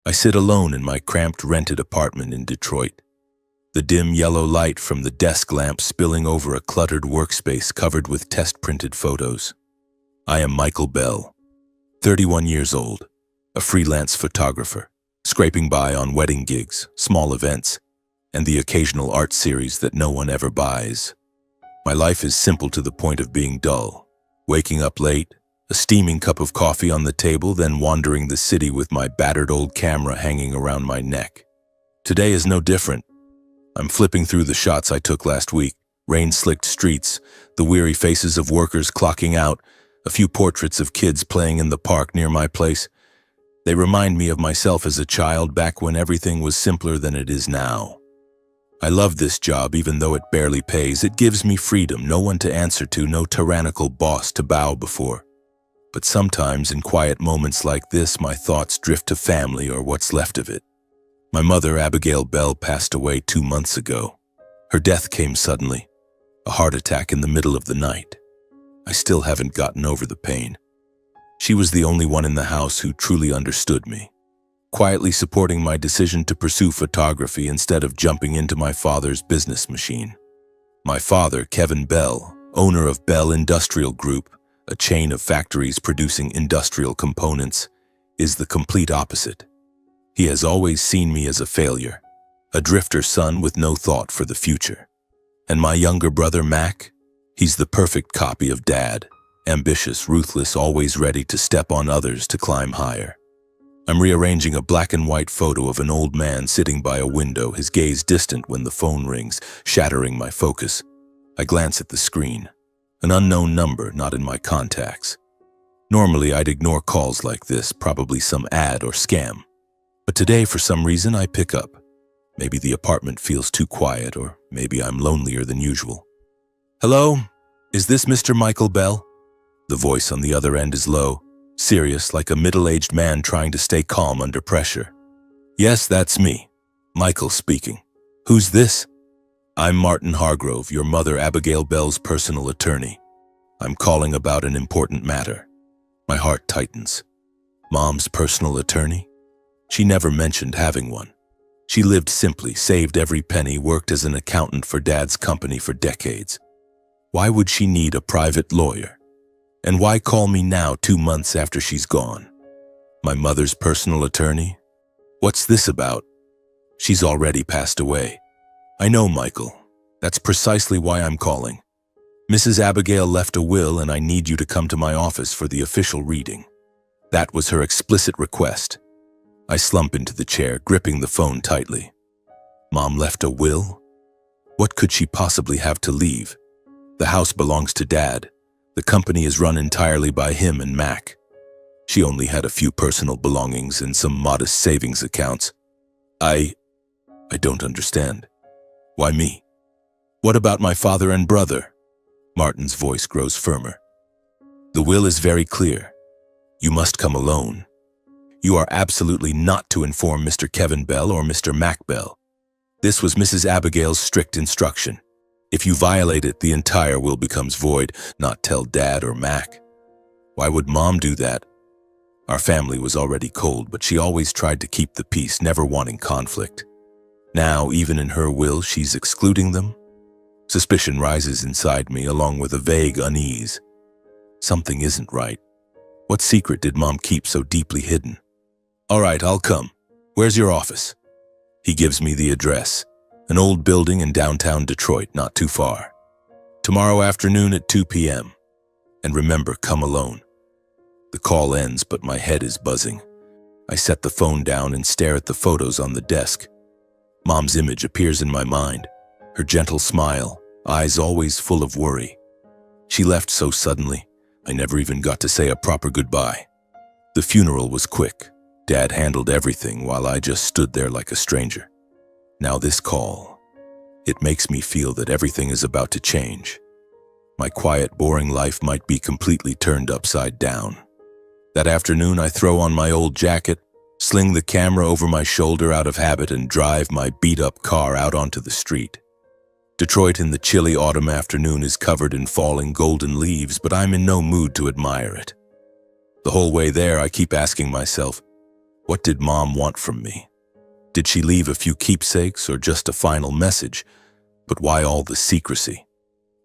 I sit alone in my cramped rented apartment in Detroit, the dim yellow light from the desk lamp spilling over a cluttered workspace covered with test-printed photos. I am Michael Bell, 31 years old, a freelance photographer, scraping by on wedding gigs, small events, and the occasional art series that no one ever buys. My life is simple to the point of being dull, waking up late, a steaming cup of coffee on the table, then wandering the city with my battered old camera hanging around my neck. Today is no different. I'm flipping through the shots I took last week, rain-slicked streets, the weary faces of workers clocking out, a few portraits of kids playing in the park near my place. They remind me of myself as a child back when everything was simpler than it is now. I love this job even though it barely pays. It gives me freedom, no one to answer to, no tyrannical boss to bow before. But sometimes in quiet moments like this, my thoughts drift to family or what's left of it. My mother, Abigail Bell, passed away 2 months ago. Her death came suddenly, a heart attack in the middle of the night. I still haven't gotten over the pain. She was the only one in the house who truly understood me, quietly supporting my decision to pursue photography instead of jumping into my father's business machine. My father, Kevin Bell, owner of Bell Industrial Group, a chain of factories producing industrial components, is the complete opposite. He has always seen me as a failure, a drifter son with no thought for the future. And my younger brother, Mac, he's the perfect copy of Dad, ambitious, ruthless, always ready to step on others to climb higher. I'm rearranging a black and white photo of an old man sitting by a window, his gaze distant when the phone rings, shattering my focus. I glance at the screen. An unknown number, not in my contacts. Normally, I'd ignore calls like this, probably some ad or scam. But today, for some reason, I pick up. Maybe the apartment feels too quiet, or maybe I'm lonelier than usual. Hello? Is this Mr. Michael Bell? The voice on the other end is low, serious, like a middle-aged man trying to stay calm under pressure. Yes, that's me. Michael speaking. Who's this? I'm Martin Hargrove, your mother Abigail Bell's personal attorney. I'm calling about an important matter. My heart tightens. Mom's personal attorney? She never mentioned having one. She lived simply, saved every penny, worked as an accountant for Dad's company for decades. Why would she need a private lawyer? And why call me now 2 months after she's gone? My mother's personal attorney? What's this about? She's already passed away. I know, Michael. That's precisely why I'm calling. Mrs. Abigail left a will and I need you to come to my office for the official reading. That was her explicit request. I slump into the chair, gripping the phone tightly. Mom left a will? What could she possibly have to leave? The house belongs to Dad. The company is run entirely by him and Mac. She only had a few personal belongings and some modest savings accounts. I don't understand. Why me? What about my father and brother? Martin's voice grows firmer. The will is very clear. You must come alone. You are absolutely not to inform Mr. Kevin Bell or Mr. Mac Bell. This was Mrs. Abigail's strict instruction. If you violate it, the entire will becomes void, not tell Dad or Mac. Why would Mom do that? Our family was already cold, but she always tried to keep the peace, never wanting conflict. Now, even in her will, she's excluding them? Suspicion rises inside me, along with a vague unease. Something isn't right. What secret did Mom keep so deeply hidden? All right, I'll come. Where's your office? He gives me the address. An old building in downtown Detroit, not too far. Tomorrow afternoon at 2 p.m. And remember, come alone. The call ends, but my head is buzzing. I set the phone down and stare at the photos on the desk. Mom's image appears in my mind, her gentle smile, eyes always full of worry. She left so suddenly, I never even got to say a proper goodbye. The funeral was quick. Dad handled everything while I just stood there like a stranger. Now this call, it makes me feel that everything is about to change. My quiet, boring life might be completely turned upside down. That afternoon, I throw on my old jacket, sling the camera over my shoulder out of habit, and drive my beat-up car out onto the street. Detroit in the chilly autumn afternoon is covered in falling golden leaves, but I'm in no mood to admire it. The whole way there, I keep asking myself, What did Mom want from me? Did she leave a few keepsakes or just a final message? But why all the secrecy?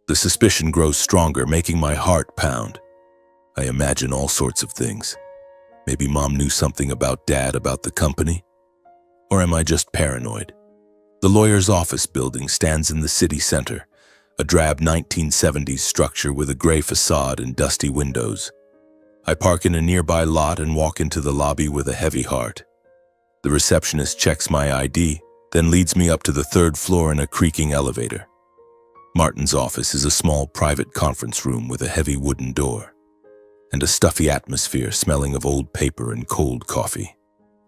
The suspicion grows stronger, making my heart pound. I imagine all sorts of things. Maybe Mom knew something about Dad, about the company? Or am I just paranoid? The lawyer's office building stands in the city center, a drab 1970s structure with a gray facade and dusty windows. I park in a nearby lot and walk into the lobby with a heavy heart. The receptionist checks my ID, then leads me up to the third floor in a creaking elevator. Martin's office is a small private conference room with a heavy wooden door and a stuffy atmosphere smelling of old paper and cold coffee.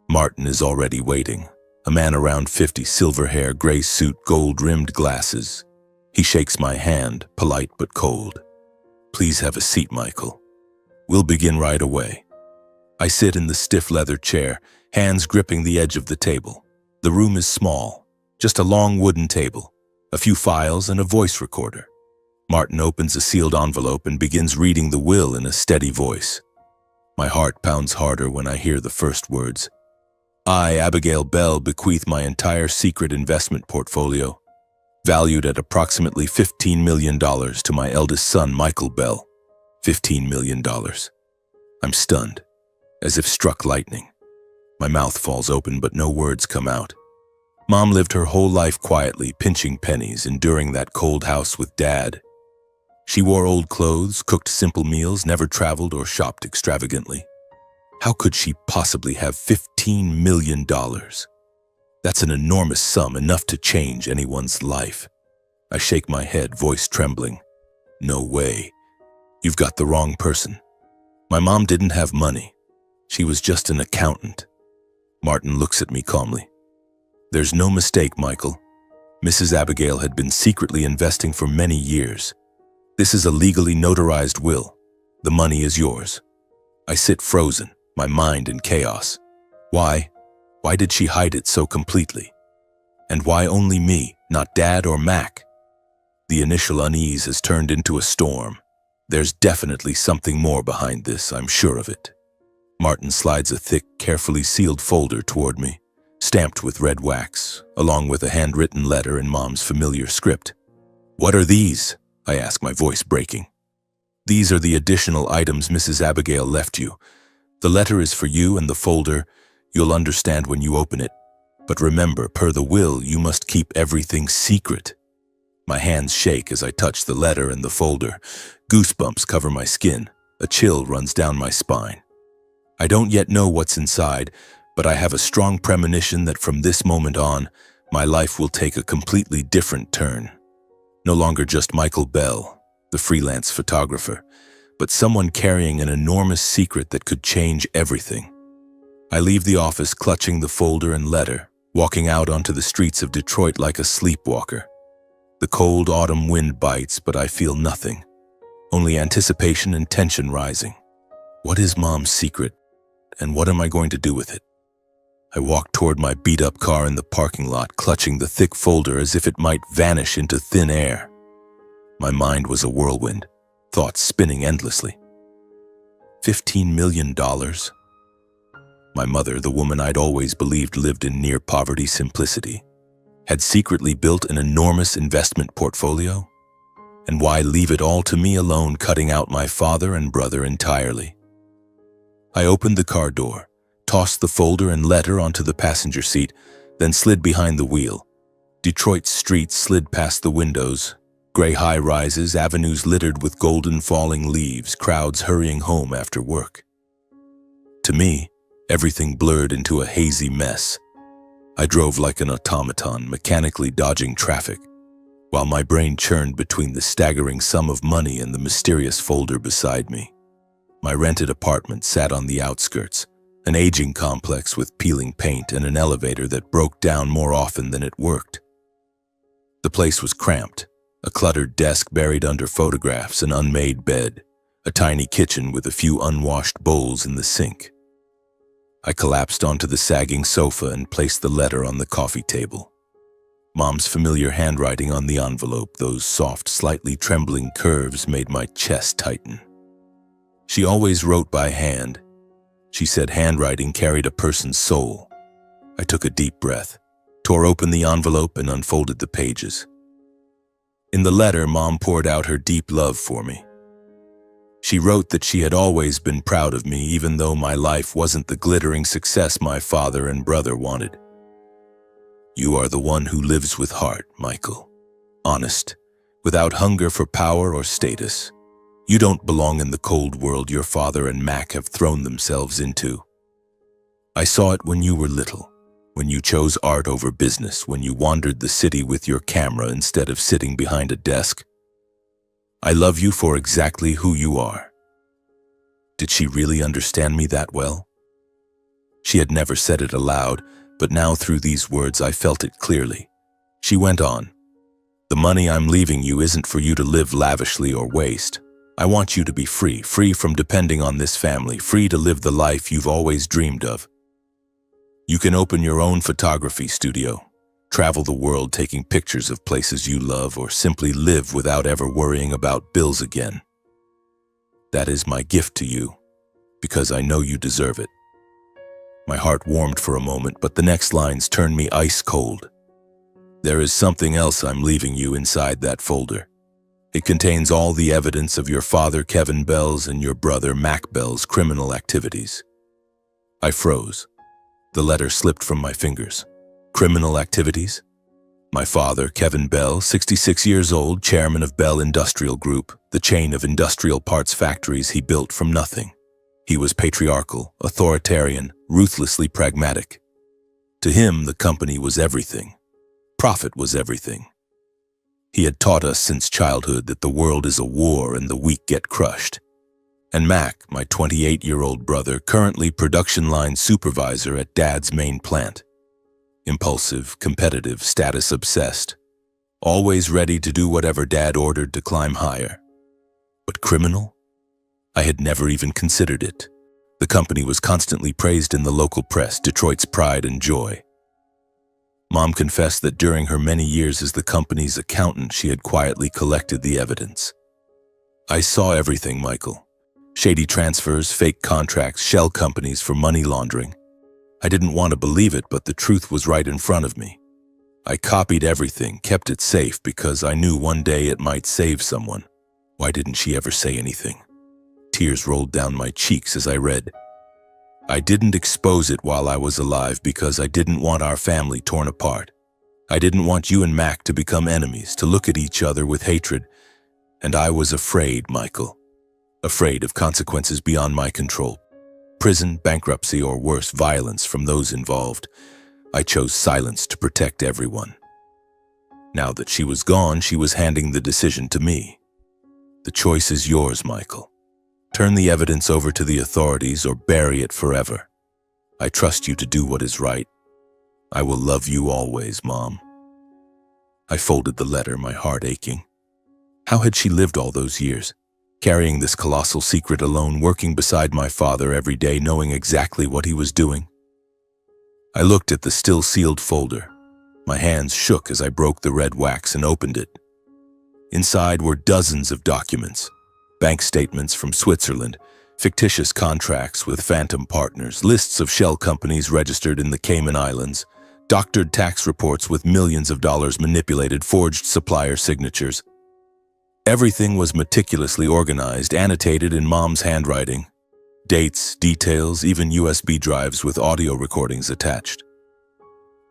Martin is already waiting, a man around 50, silver hair, gray suit, gold-rimmed glasses. He shakes my hand, polite but cold. "Please have a seat, Michael. We'll begin right away." I sit in the stiff leather chair, hands gripping the edge of the table. The room is small, just a long wooden table, a few files and a voice recorder. Martin opens a sealed envelope and begins reading the will in a steady voice. My heart pounds harder when I hear the first words. "I, Abigail Bell, bequeath my entire secret investment portfolio, valued at approximately $15 million, to my eldest son, Michael Bell." $15 million. I'm stunned, as if struck lightning. My mouth falls open, but no words come out. Mom lived her whole life quietly, pinching pennies, enduring that cold house with Dad. She wore old clothes, cooked simple meals, never traveled or shopped extravagantly. How could she possibly have $15 million? That's an enormous sum, enough to change anyone's life. I shake my head, voice trembling. "No way. You've got the wrong person. My mom didn't have money. She was just an accountant." Martin looks at me calmly. "There's no mistake, Michael. Mrs. Abigail had been secretly investing for many years. This is a legally notarized will. The money is yours." I sit frozen, my mind in chaos. Why? Why did she hide it so completely? And why only me, not Dad or Mac? The initial unease has turned into a storm. There's definitely something more behind this, I'm sure of it. Martin slides a thick, carefully sealed folder toward me, stamped with red wax, along with a handwritten letter in Mom's familiar script. "What are these?" I ask, my voice breaking. "These are the additional items Mrs. Abigail left you. The letter is for you, and the folder, you'll understand when you open it. But remember, per the will, you must keep everything secret." My hands shake as I touch the letter and the folder. Goosebumps cover my skin. A chill runs down my spine. I don't yet know what's inside, but I have a strong premonition that from this moment on, my life will take a completely different turn. No longer just Michael Bell, the freelance photographer, but someone carrying an enormous secret that could change everything. I leave the office clutching the folder and letter, walking out onto the streets of Detroit like a sleepwalker. The cold autumn wind bites, but I feel nothing. Only anticipation and tension rising. What is Mom's secret, and what am I going to do with it? I walk toward my beat-up car in the parking lot, clutching the thick folder as if it might vanish into thin air. My mind was a whirlwind, thoughts spinning endlessly. $15 million? My mother, the woman I'd always believed lived in near-poverty simplicity, had secretly built an enormous investment portfolio? And why leave it all to me alone, cutting out my father and brother entirely? I opened the car door, tossed the folder and letter onto the passenger seat, then slid behind the wheel. Detroit's streets slid past the windows, gray high-rises, avenues littered with golden falling leaves, crowds hurrying home after work. To me, everything blurred into a hazy mess. I drove like an automaton, mechanically dodging traffic, while my brain churned between the staggering sum of money and the mysterious folder beside me. My rented apartment sat on the outskirts, an aging complex with peeling paint and an elevator that broke down more often than it worked. The place was cramped, a cluttered desk buried under photographs, an unmade bed, a tiny kitchen with a few unwashed bowls in the sink. I collapsed onto the sagging sofa and placed the letter on the coffee table. Mom's familiar handwriting on the envelope, those soft, slightly trembling curves made my chest tighten. She always wrote by hand, She said handwriting carried a person's soul. I took a deep breath, tore open the envelope, and unfolded the pages. In the letter, Mom poured out her deep love for me. She wrote that she had always been proud of me, even though my life wasn't the glittering success my father and brother wanted. You are the one who lives with heart, Michael. Honest, without hunger for power or status. You don't belong in the cold world your father and Mac have thrown themselves into. I saw it when you were little, when you chose art over business, when you wandered the city with your camera instead of sitting behind a desk. I love you for exactly who you are. Did she really understand me that well? She had never said it aloud, but now through these words I felt it clearly. She went on. The money I'm leaving you isn't for you to live lavishly or waste. I want you to be free, free from depending on this family, free to live the life you've always dreamed of. You can open your own photography studio, travel the world taking pictures of places you love, or simply live without ever worrying about bills again. That is my gift to you, because I know you deserve it. My heart warmed for a moment, but the next lines turned me ice cold. There is something else I'm leaving you inside that folder. It contains all the evidence of your father Kevin Bell's and your brother Mac Bell's criminal activities. I froze. The letter slipped from my fingers. Criminal activities? My father, Kevin Bell, 66 years old, chairman of Bell Industrial Group, the chain of industrial parts factories he built from nothing. He was patriarchal, authoritarian, ruthlessly pragmatic. To him, the company was everything. Profit was everything. He had taught us since childhood that the world is a war and the weak get crushed. And Mac, my 28-year-old brother, currently production line supervisor at Dad's main plant. Impulsive, competitive, status-obsessed. Always ready to do whatever Dad ordered to climb higher. But criminal? I had never even considered it. The company was constantly praised in the local press, Detroit's pride and joy. Mom confessed that during her many years as the company's accountant, she had quietly collected the evidence. I saw everything, Michael. Shady transfers, fake contracts, shell companies for money laundering. I didn't want to believe it, but the truth was right in front of me. I copied everything, kept it safe because I knew one day it might save someone. Why didn't she ever say anything? Tears rolled down my cheeks as I read. I didn't expose it while I was alive because I didn't want our family torn apart. I didn't want you and Mac to become enemies, to look at each other with hatred. And I was afraid, Michael. Afraid of consequences beyond my control. Prison, bankruptcy, or worse, violence from those involved. I chose silence to protect everyone. Now that she was gone, she was handing the decision to me. The choice is yours, Michael. Turn the evidence over to the authorities or bury it forever. I trust you to do what is right. I will love you always, Mom. I folded the letter, my heart aching. How had she lived all those years? Carrying this colossal secret alone, working beside my father every day, knowing exactly what he was doing. I looked at the still sealed folder. My hands shook as I broke the red wax and opened it. Inside were dozens of documents. Bank statements from Switzerland, fictitious contracts with phantom partners, lists of shell companies registered in the Cayman Islands, doctored tax reports with millions of dollars manipulated, forged supplier signatures. Everything was meticulously organized, annotated in Mom's handwriting. Dates, details, even USB drives with audio recordings attached.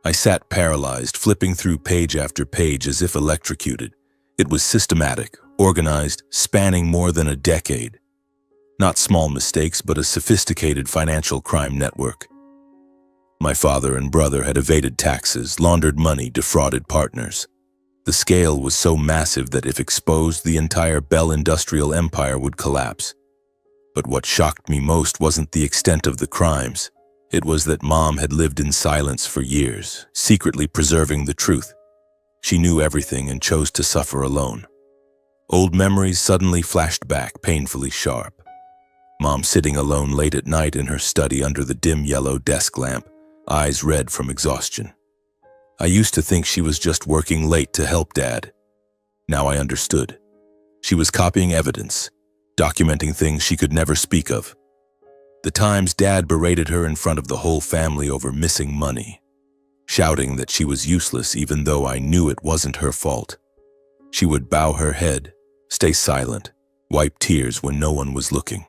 I sat paralyzed, flipping through page after page as if electrocuted. It was systematic, organized, spanning more than a decade. Not small mistakes, but a sophisticated financial crime network. My father and brother had evaded taxes, laundered money, defrauded partners. The scale was so massive that if exposed, the entire Bell industrial empire would collapse. But what shocked me most wasn't the extent of the crimes. It was that Mom had lived in silence for years, secretly preserving the truth. She knew everything and chose to suffer alone. Old memories suddenly flashed back, painfully sharp. Mom sitting alone late at night in her study under the dim yellow desk lamp, eyes red from exhaustion. I used to think she was just working late to help Dad. Now I understood. She was copying evidence, documenting things she could never speak of. The times Dad berated her in front of the whole family over missing money, shouting that she was useless even though I knew it wasn't her fault. She would bow her head, stay silent, wipe tears when no one was looking.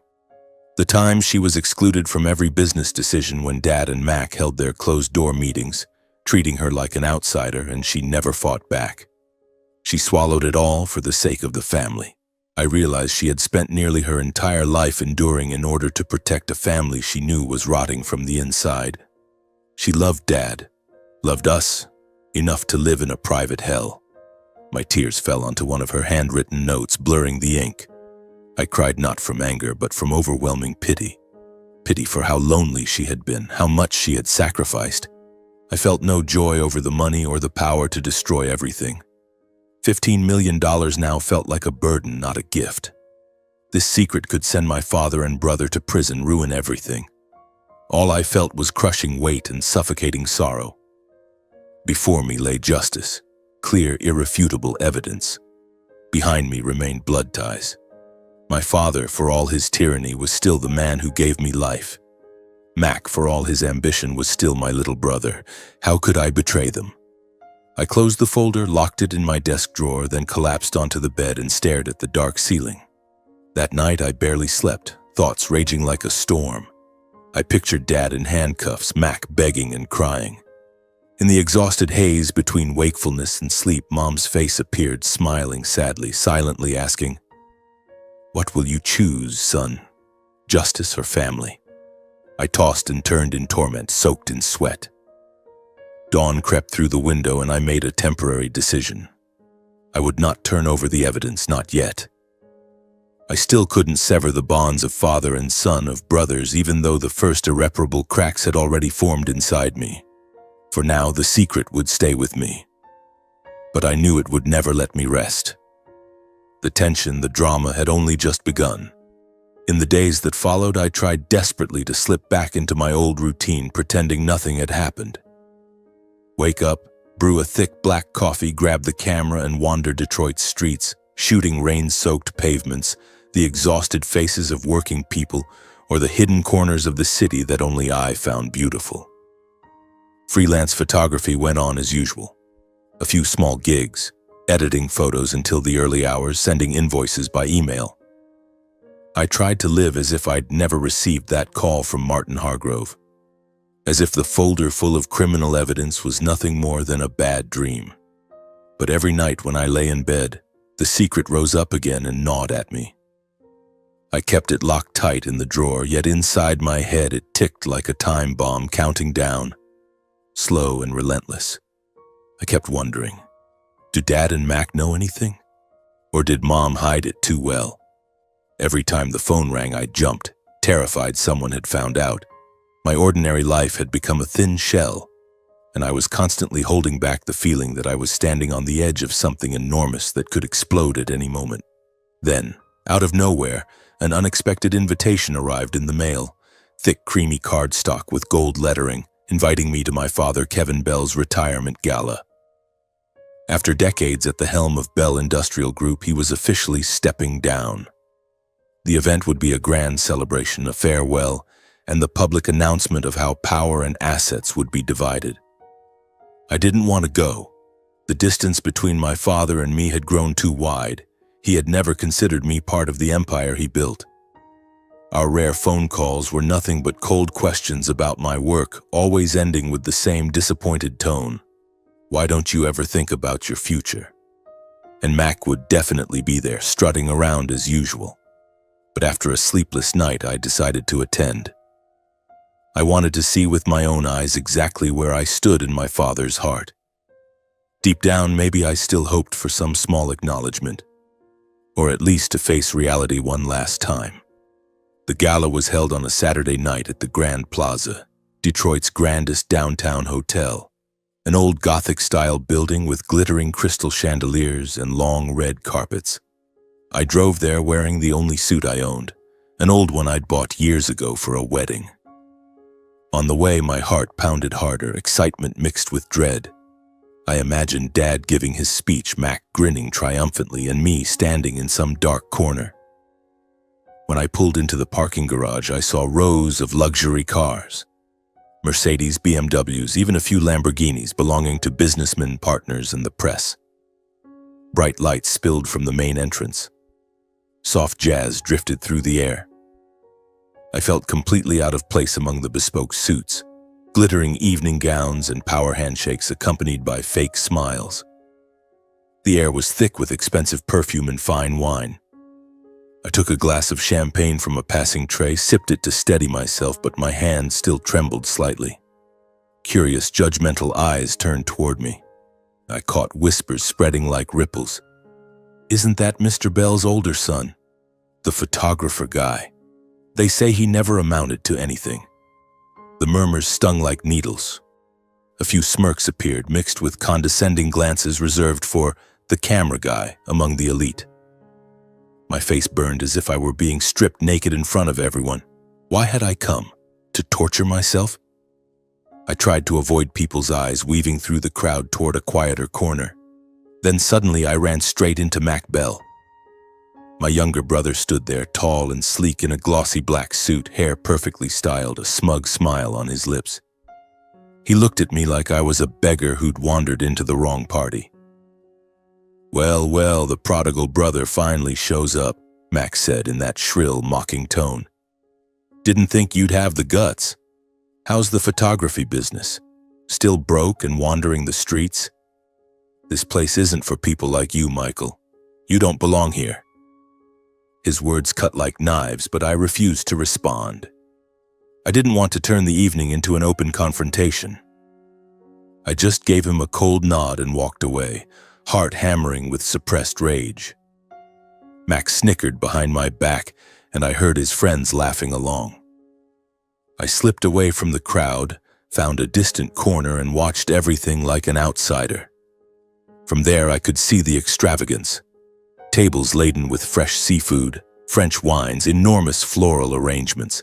The times she was excluded from every business decision when Dad and Mac held their closed-door meetings, treating her like an outsider, and she never fought back. She swallowed it all for the sake of the family. I realized she had spent nearly her entire life enduring in order to protect a family she knew was rotting from the inside. She loved Dad, loved us, enough to live in a private hell. My tears fell onto one of her handwritten notes, blurring the ink. I cried not from anger, but from overwhelming pity. Pity for how lonely she had been, how much she had sacrificed. I felt no joy over the money or the power to destroy everything. $15 million now felt like a burden, not a gift. This secret could send my father and brother to prison, ruin everything. All I felt was crushing weight and suffocating sorrow. Before me lay justice, clear, irrefutable evidence. Behind me remained blood ties. My father, for all his tyranny, was still the man who gave me life. Mac, for all his ambition, was still my little brother. How could I betray them? I closed the folder, locked it in my desk drawer, then collapsed onto the bed and stared at the dark ceiling. That night I barely slept, thoughts raging like a storm. I pictured Dad in handcuffs, Mac begging and crying. In the exhausted haze between wakefulness and sleep, Mom's face appeared, smiling sadly, silently asking, "What will you choose, son? Justice or family?" I tossed and turned in torment, soaked in sweat. Dawn crept through the window and I made a temporary decision. I would not turn over the evidence, not yet. I still couldn't sever the bonds of father and son, of brothers, even though the first irreparable cracks had already formed inside me. For now, the secret would stay with me. But I knew it would never let me rest. The tension, the drama had only just begun. In the days that followed, I tried desperately to slip back into my old routine, pretending nothing had happened. Wake up, brew a thick black coffee, grab the camera and wander Detroit's streets, shooting rain-soaked pavements, the exhausted faces of working people, or the hidden corners of the city that only I found beautiful. Freelance photography went on as usual. A few small gigs, editing photos until the early hours, sending invoices by email. I tried to live as if I'd never received that call from Martin Hargrove, as if the folder full of criminal evidence was nothing more than a bad dream. But every night when I lay in bed, the secret rose up again and gnawed at me. I kept it locked tight in the drawer, yet inside my head it ticked like a time bomb, counting down, slow and relentless. I kept wondering, do Dad and Mac know anything? Or did Mom hide it too well? Every time the phone rang, I jumped, terrified someone had found out. My ordinary life had become a thin shell, and I was constantly holding back the feeling that I was standing on the edge of something enormous that could explode at any moment. Then, out of nowhere, an unexpected invitation arrived in the mail, thick creamy cardstock with gold lettering, inviting me to my father Kevin Bell's retirement gala. After decades at the helm of Bell Industrial Group, he was officially stepping down. The event would be a grand celebration, a farewell, and the public announcement of how power and assets would be divided. I didn't want to go. The distance between my father and me had grown too wide. He had never considered me part of the empire he built. Our rare phone calls were nothing but cold questions about my work, always ending with the same disappointed tone. Why don't you ever think about your future? And Mac would definitely be there, strutting around as usual. But after a sleepless night, I decided to attend. I wanted to see with my own eyes exactly where I stood in my father's heart. Deep down, maybe I still hoped for some small acknowledgement, or at least to face reality one last time. The gala was held on a Saturday night at the Grand Plaza, Detroit's grandest downtown hotel, an old Gothic-style building with glittering crystal chandeliers and long red carpets. I drove there wearing the only suit I owned, an old one I'd bought years ago for a wedding. On the way, my heart pounded harder, excitement mixed with dread. I imagined Dad giving his speech, Mac grinning triumphantly, and me standing in some dark corner. When I pulled into the parking garage, I saw rows of luxury cars. Mercedes, BMWs, even a few Lamborghinis belonging to businessmen, partners, and the press. Bright lights spilled from the main entrance. Soft jazz drifted through the air. I felt completely out of place among the bespoke suits, glittering evening gowns and power handshakes accompanied by fake smiles. The air was thick with expensive perfume and fine wine. I took a glass of champagne from a passing tray, sipped it to steady myself, but my hand still trembled slightly. Curious, judgmental eyes turned toward me. I caught whispers spreading like ripples. "Isn't that Mr. Bell's older son? The photographer guy. They say he never amounted to anything." The murmurs stung like needles. A few smirks appeared, mixed with condescending glances reserved for the camera guy among the elite. My face burned as if I were being stripped naked in front of everyone. Why had I come? To torture myself? I tried to avoid people's eyes, weaving through the crowd toward a quieter corner. Then suddenly I ran straight into Mac Bell. My younger brother stood there, tall and sleek in a glossy black suit, hair perfectly styled, a smug smile on his lips. He looked at me like I was a beggar who'd wandered into the wrong party. "Well, well, the prodigal brother finally shows up," Max said in that shrill, mocking tone. "Didn't think you'd have the guts. How's the photography business? Still broke and wandering the streets? This place isn't for people like you, Michael. You don't belong here." His words cut like knives, but I refused to respond. I didn't want to turn the evening into an open confrontation. I just gave him a cold nod and walked away, heart hammering with suppressed rage. Max snickered behind my back, and I heard his friends laughing along. I slipped away from the crowd, found a distant corner, and watched everything like an outsider. From there, I could see the extravagance. Tables laden with fresh seafood, French wines, enormous floral arrangements.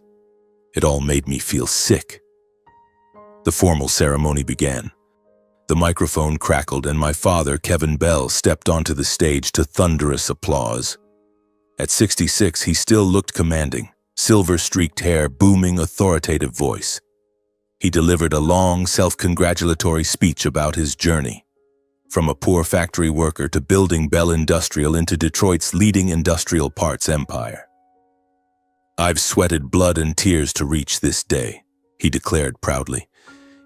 It all made me feel sick. The formal ceremony began. The microphone crackled, and my father, Kevin Bell, stepped onto the stage to thunderous applause. At 66, he still looked commanding, silver-streaked hair, booming, authoritative voice. He delivered a long, self-congratulatory speech about his journey, from a poor factory worker to building Bell Industrial into Detroit's leading industrial parts empire. "I've sweated blood and tears to reach this day," he declared proudly.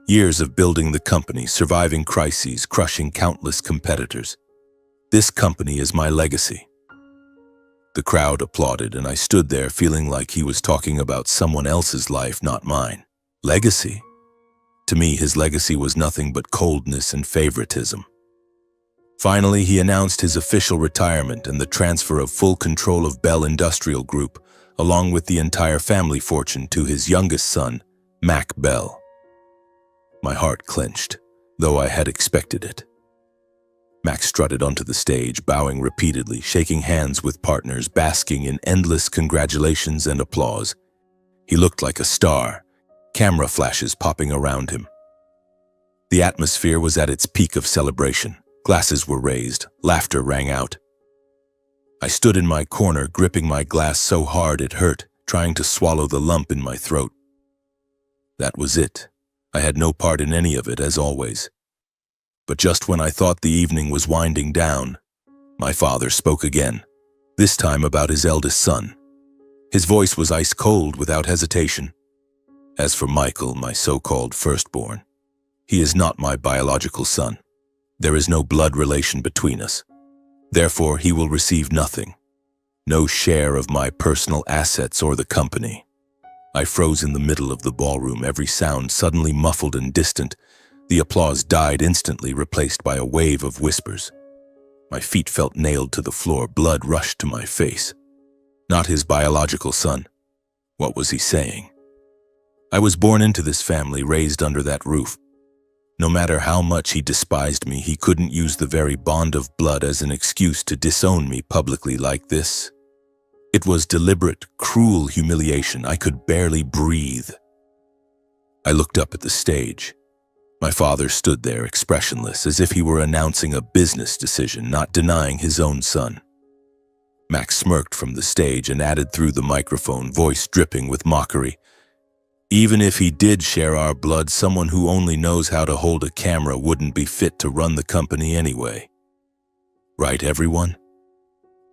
"Years of building the company, surviving crises, crushing countless competitors. This company is my legacy." The crowd applauded, and I stood there feeling like he was talking about someone else's life, not mine. Legacy? To me, his legacy was nothing but coldness and favoritism. Finally, he announced his official retirement and the transfer of full control of Bell Industrial Group, along with the entire family fortune, to his youngest son, Mac Bell. My heart clenched, though I had expected it. Mac strutted onto the stage, bowing repeatedly, shaking hands with partners, basking in endless congratulations and applause. He looked like a star, camera flashes popping around him. The atmosphere was at its peak of celebration. Glasses were raised, laughter rang out. I stood in my corner, gripping my glass so hard it hurt, trying to swallow the lump in my throat. That was it. I had no part in any of it, as always. But just when I thought the evening was winding down, my father spoke again, this time about his eldest son. His voice was ice cold, without hesitation. "As for Michael, my so-called firstborn, he is not my biological son. There is no blood relation between us. Therefore, he will receive nothing. No share of my personal assets or the company." I froze in the middle of the ballroom, every sound suddenly muffled and distant. The applause died instantly, replaced by a wave of whispers. My feet felt nailed to the floor, blood rushed to my face. Not his biological son. What was he saying? I was born into this family, raised under that roof. No matter how much he despised me, he couldn't use the very bond of blood as an excuse to disown me publicly like this. It was deliberate, cruel humiliation. I could barely breathe. I looked up at the stage. My father stood there, expressionless, as if he were announcing a business decision, not denying his own son. Max smirked from the stage and added through the microphone, voice dripping with mockery. Even if he did share our blood, someone who only knows how to hold a camera wouldn't be fit to run the company anyway. Right, everyone?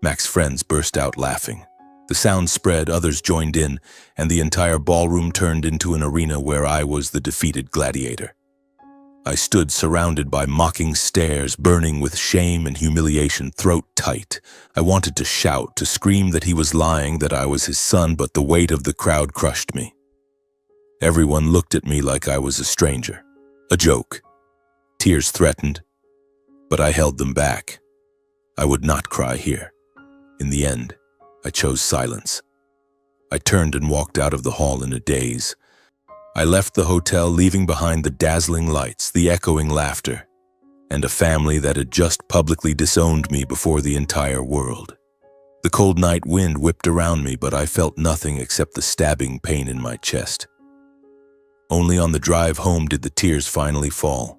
Max's friends burst out laughing. The sound spread, others joined in, and the entire ballroom turned into an arena where I was the defeated gladiator. I stood surrounded by mocking stares, burning with shame and humiliation, throat tight. I wanted to shout, to scream that he was lying, that I was his son, but the weight of the crowd crushed me. Everyone looked at me like I was a stranger, a joke. Tears threatened, but I held them back. I would not cry here. In the end, I chose silence. I turned and walked out of the hall in a daze. I left the hotel, leaving behind the dazzling lights, the echoing laughter, and a family that had just publicly disowned me before the entire world. The cold night wind whipped around me, but I felt nothing except the stabbing pain in my chest. Only on the drive home did the tears finally fall.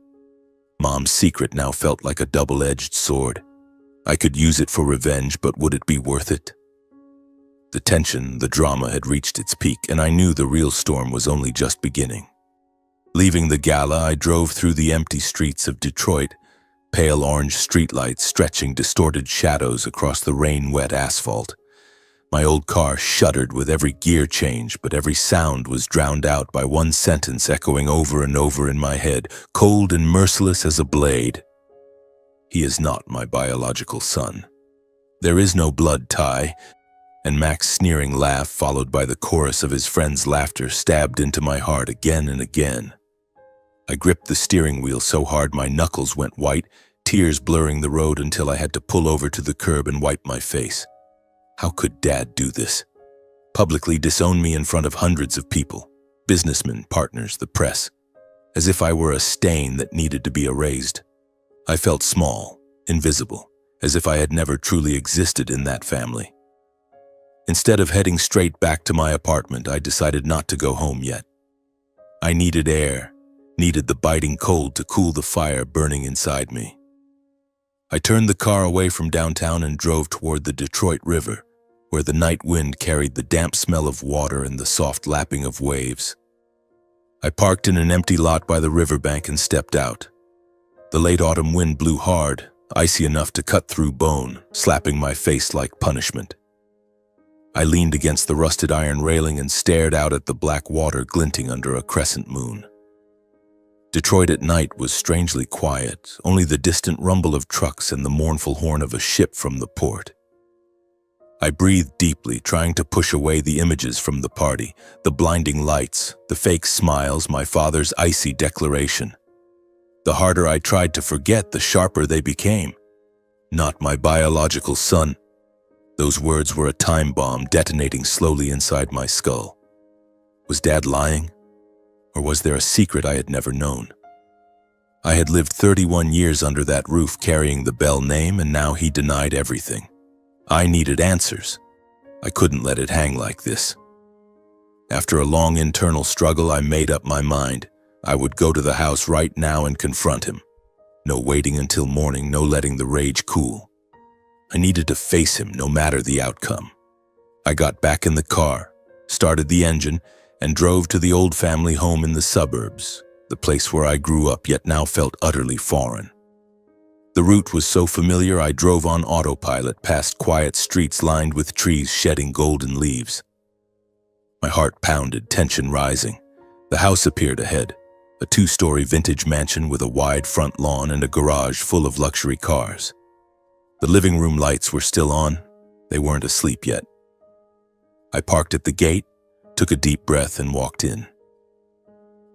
Mom's secret now felt like a double-edged sword. I could use it for revenge, but would it be worth it? The tension, the drama had reached its peak, and I knew the real storm was only just beginning. Leaving the gala, I drove through the empty streets of Detroit, pale orange streetlights stretching distorted shadows across the rain-wet asphalt. My old car shuddered with every gear change, but every sound was drowned out by one sentence echoing over and over in my head, cold and merciless as a blade. He is not my biological son. There is no blood tie, and Max's sneering laugh, followed by the chorus of his friends' laughter, stabbed into my heart again and again. I gripped the steering wheel so hard my knuckles went white, tears blurring the road until I had to pull over to the curb and wipe my face. How could Dad do this? Publicly disown me in front of hundreds of people, businessmen, partners, the press, as if I were a stain that needed to be erased. I felt small, invisible, as if I had never truly existed in that family. Instead of heading straight back to my apartment, I decided not to go home yet. I needed air, needed the biting cold to cool the fire burning inside me. I turned the car away from downtown and drove toward the Detroit River, where the night wind carried the damp smell of water and the soft lapping of waves. I parked in an empty lot by the riverbank and stepped out. The late autumn wind blew hard, icy enough to cut through bone, slapping my face like punishment. I leaned against the rusted iron railing and stared out at the black water glinting under a crescent moon. Detroit at night was strangely quiet, only the distant rumble of trucks and the mournful horn of a ship from the port. I breathed deeply, trying to push away the images from the party, the blinding lights, the fake smiles, my father's icy declaration. The harder I tried to forget, the sharper they became. Not my biological son. Those words were a time bomb detonating slowly inside my skull. Was Dad lying? Or was there a secret I had never known? I had lived 31 years under that roof carrying the Bell name, and now he denied everything. I needed answers. I couldn't let it hang like this. After a long internal struggle, I made up my mind. I would go to the house right now and confront him. No waiting until morning, no letting the rage cool. I needed to face him no matter the outcome. I got back in the car, started the engine, and drove to the old family home in the suburbs, the place where I grew up yet now felt utterly foreign. The route was so familiar I drove on autopilot past quiet streets lined with trees shedding golden leaves. My heart pounded, tension rising. The house appeared ahead, a 2-story vintage mansion with a wide front lawn and a garage full of luxury cars. The living room lights were still on. They weren't asleep yet. I parked at the gate, took a deep breath, and walked in.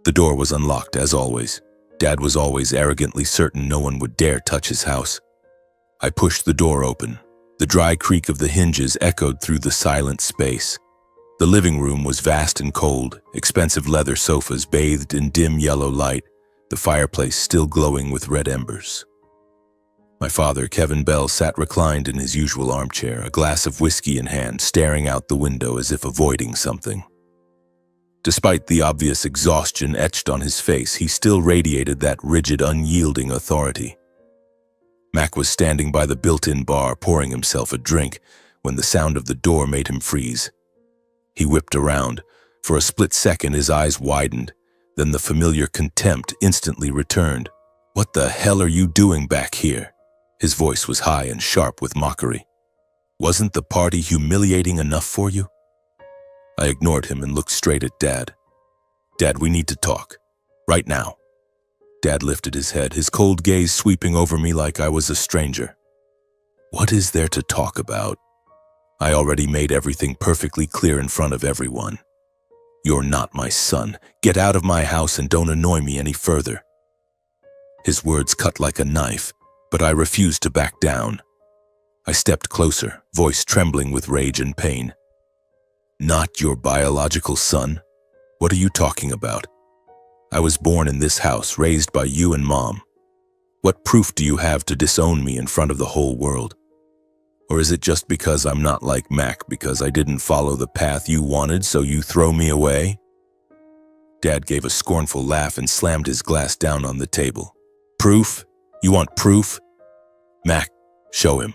The door was unlocked, as always. Dad was always arrogantly certain no one would dare touch his house. I pushed the door open. The dry creak of the hinges echoed through the silent space. The living room was vast and cold, expensive leather sofas bathed in dim yellow light, the fireplace still glowing with red embers. My father, Kevin Bell, sat reclined in his usual armchair, a glass of whiskey in hand, staring out the window as if avoiding something. Despite the obvious exhaustion etched on his face, he still radiated that rigid, unyielding authority. Mac was standing by the built-in bar, pouring himself a drink, when the sound of the door made him freeze. He whipped around. For a split second, his eyes widened. Then the familiar contempt instantly returned. "What the hell are you doing back here?" His voice was high and sharp with mockery. "Wasn't the party humiliating enough for you?" I ignored him and looked straight at Dad. "Dad, we need to talk. Right now." Dad lifted his head, his cold gaze sweeping over me like I was a stranger. "What is there to talk about? I already made everything perfectly clear in front of everyone. You're not my son. Get out of my house and don't annoy me any further." His words cut like a knife, but I refused to back down. I stepped closer, voice trembling with rage and pain. "Not your biological son? What are you talking about? I was born in this house, raised by you and Mom. What proof do you have to disown me in front of the whole world? Or is it just because I'm not like Mac, because I didn't follow the path you wanted, so you throw me away?" Dad gave a scornful laugh and slammed his glass down on the table. "Proof? You want proof? Mac, show him."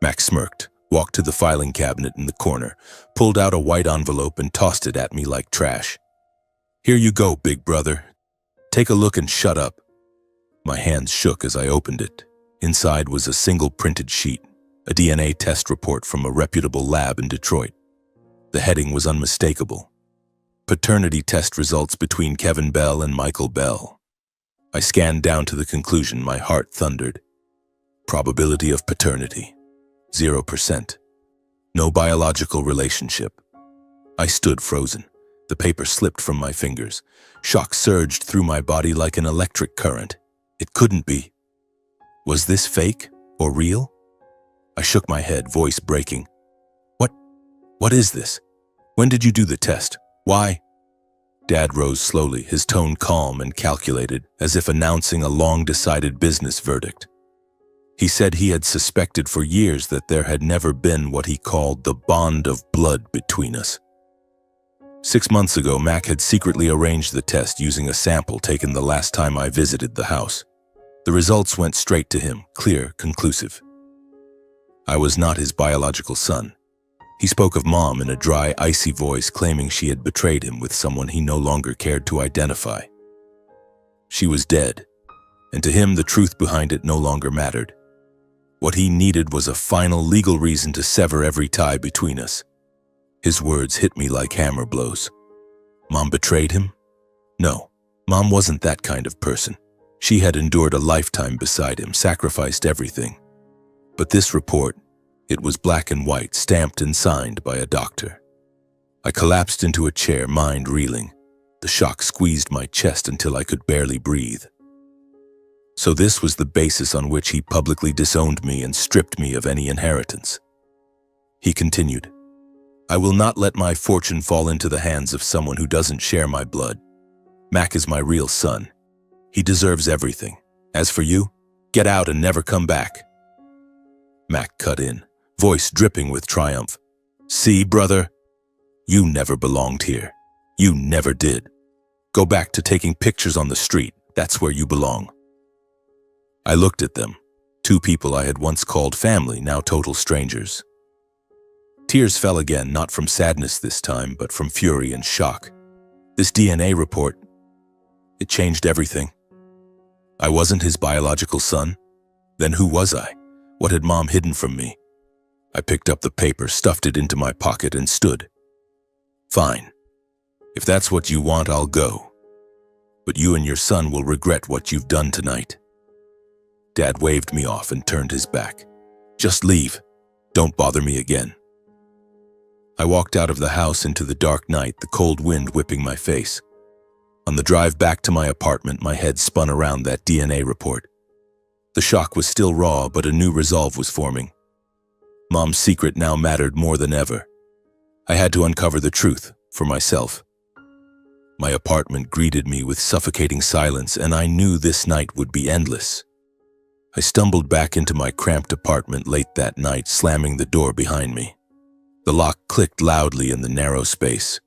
Mac smirked, walked to the filing cabinet in the corner, pulled out a white envelope and tossed it at me like trash. "Here you go, big brother. Take a look and shut up." My hands shook as I opened it. Inside was a single printed sheet, a DNA test report from a reputable lab in Detroit. The heading was unmistakable. Paternity test results between Kevin Bell and Michael Bell. I scanned down to the conclusion, my heart thundered. Probability of paternity, 0%. No biological relationship. I stood frozen. The paper slipped from my fingers. Shock surged through my body like an electric current. It couldn't be. Was this fake or real? I shook my head, voice breaking. What is this? When did you do the test? Why?" Dad rose slowly, his tone calm and calculated, as if announcing a long-decided business verdict. He said he had suspected for years that there had never been what he called the bond of blood between us. 6 months ago, Mac had secretly arranged the test using a sample taken the last time I visited the house. The results went straight to him, clear, conclusive. I was not his biological son. He spoke of Mom in a dry, icy voice, claiming she had betrayed him with someone he no longer cared to identify. She was dead, and to him the truth behind it no longer mattered. What he needed was a final legal reason to sever every tie between us. His words hit me like hammer blows. Mom betrayed him? No, Mom wasn't that kind of person. She had endured a lifetime beside him, sacrificed everything. But this report, it was black and white, stamped and signed by a doctor. I collapsed into a chair, mind reeling. The shock squeezed my chest until I could barely breathe. So this was the basis on which he publicly disowned me and stripped me of any inheritance. He continued, "I will not let my fortune fall into the hands of someone who doesn't share my blood. Mac is my real son. He deserves everything. As for you, get out and never come back." Mac cut in, voice dripping with triumph. "See, brother? You never belonged here. You never did. Go back to taking pictures on the street. That's where you belong." I looked at them, 2 people I had once called family, now total strangers. Tears fell again, not from sadness this time, but from fury and shock. This DNA report, it changed everything. I wasn't his biological son. Then who was I? What had Mom hidden from me? I picked up the paper, stuffed it into my pocket, and stood. "Fine. If that's what you want, I'll go. But you and your son will regret what you've done tonight." Dad waved me off and turned his back. "Just leave. Don't bother me again." I walked out of the house into the dark night, the cold wind whipping my face. On the drive back to my apartment, my head spun around that DNA report. The shock was still raw, but a new resolve was forming. Mom's secret now mattered more than ever. I had to uncover the truth for myself. My apartment greeted me with suffocating silence, and I knew this night would be endless. I stumbled back into my cramped apartment late that night, slamming the door behind me. The lock clicked loudly in the narrow space.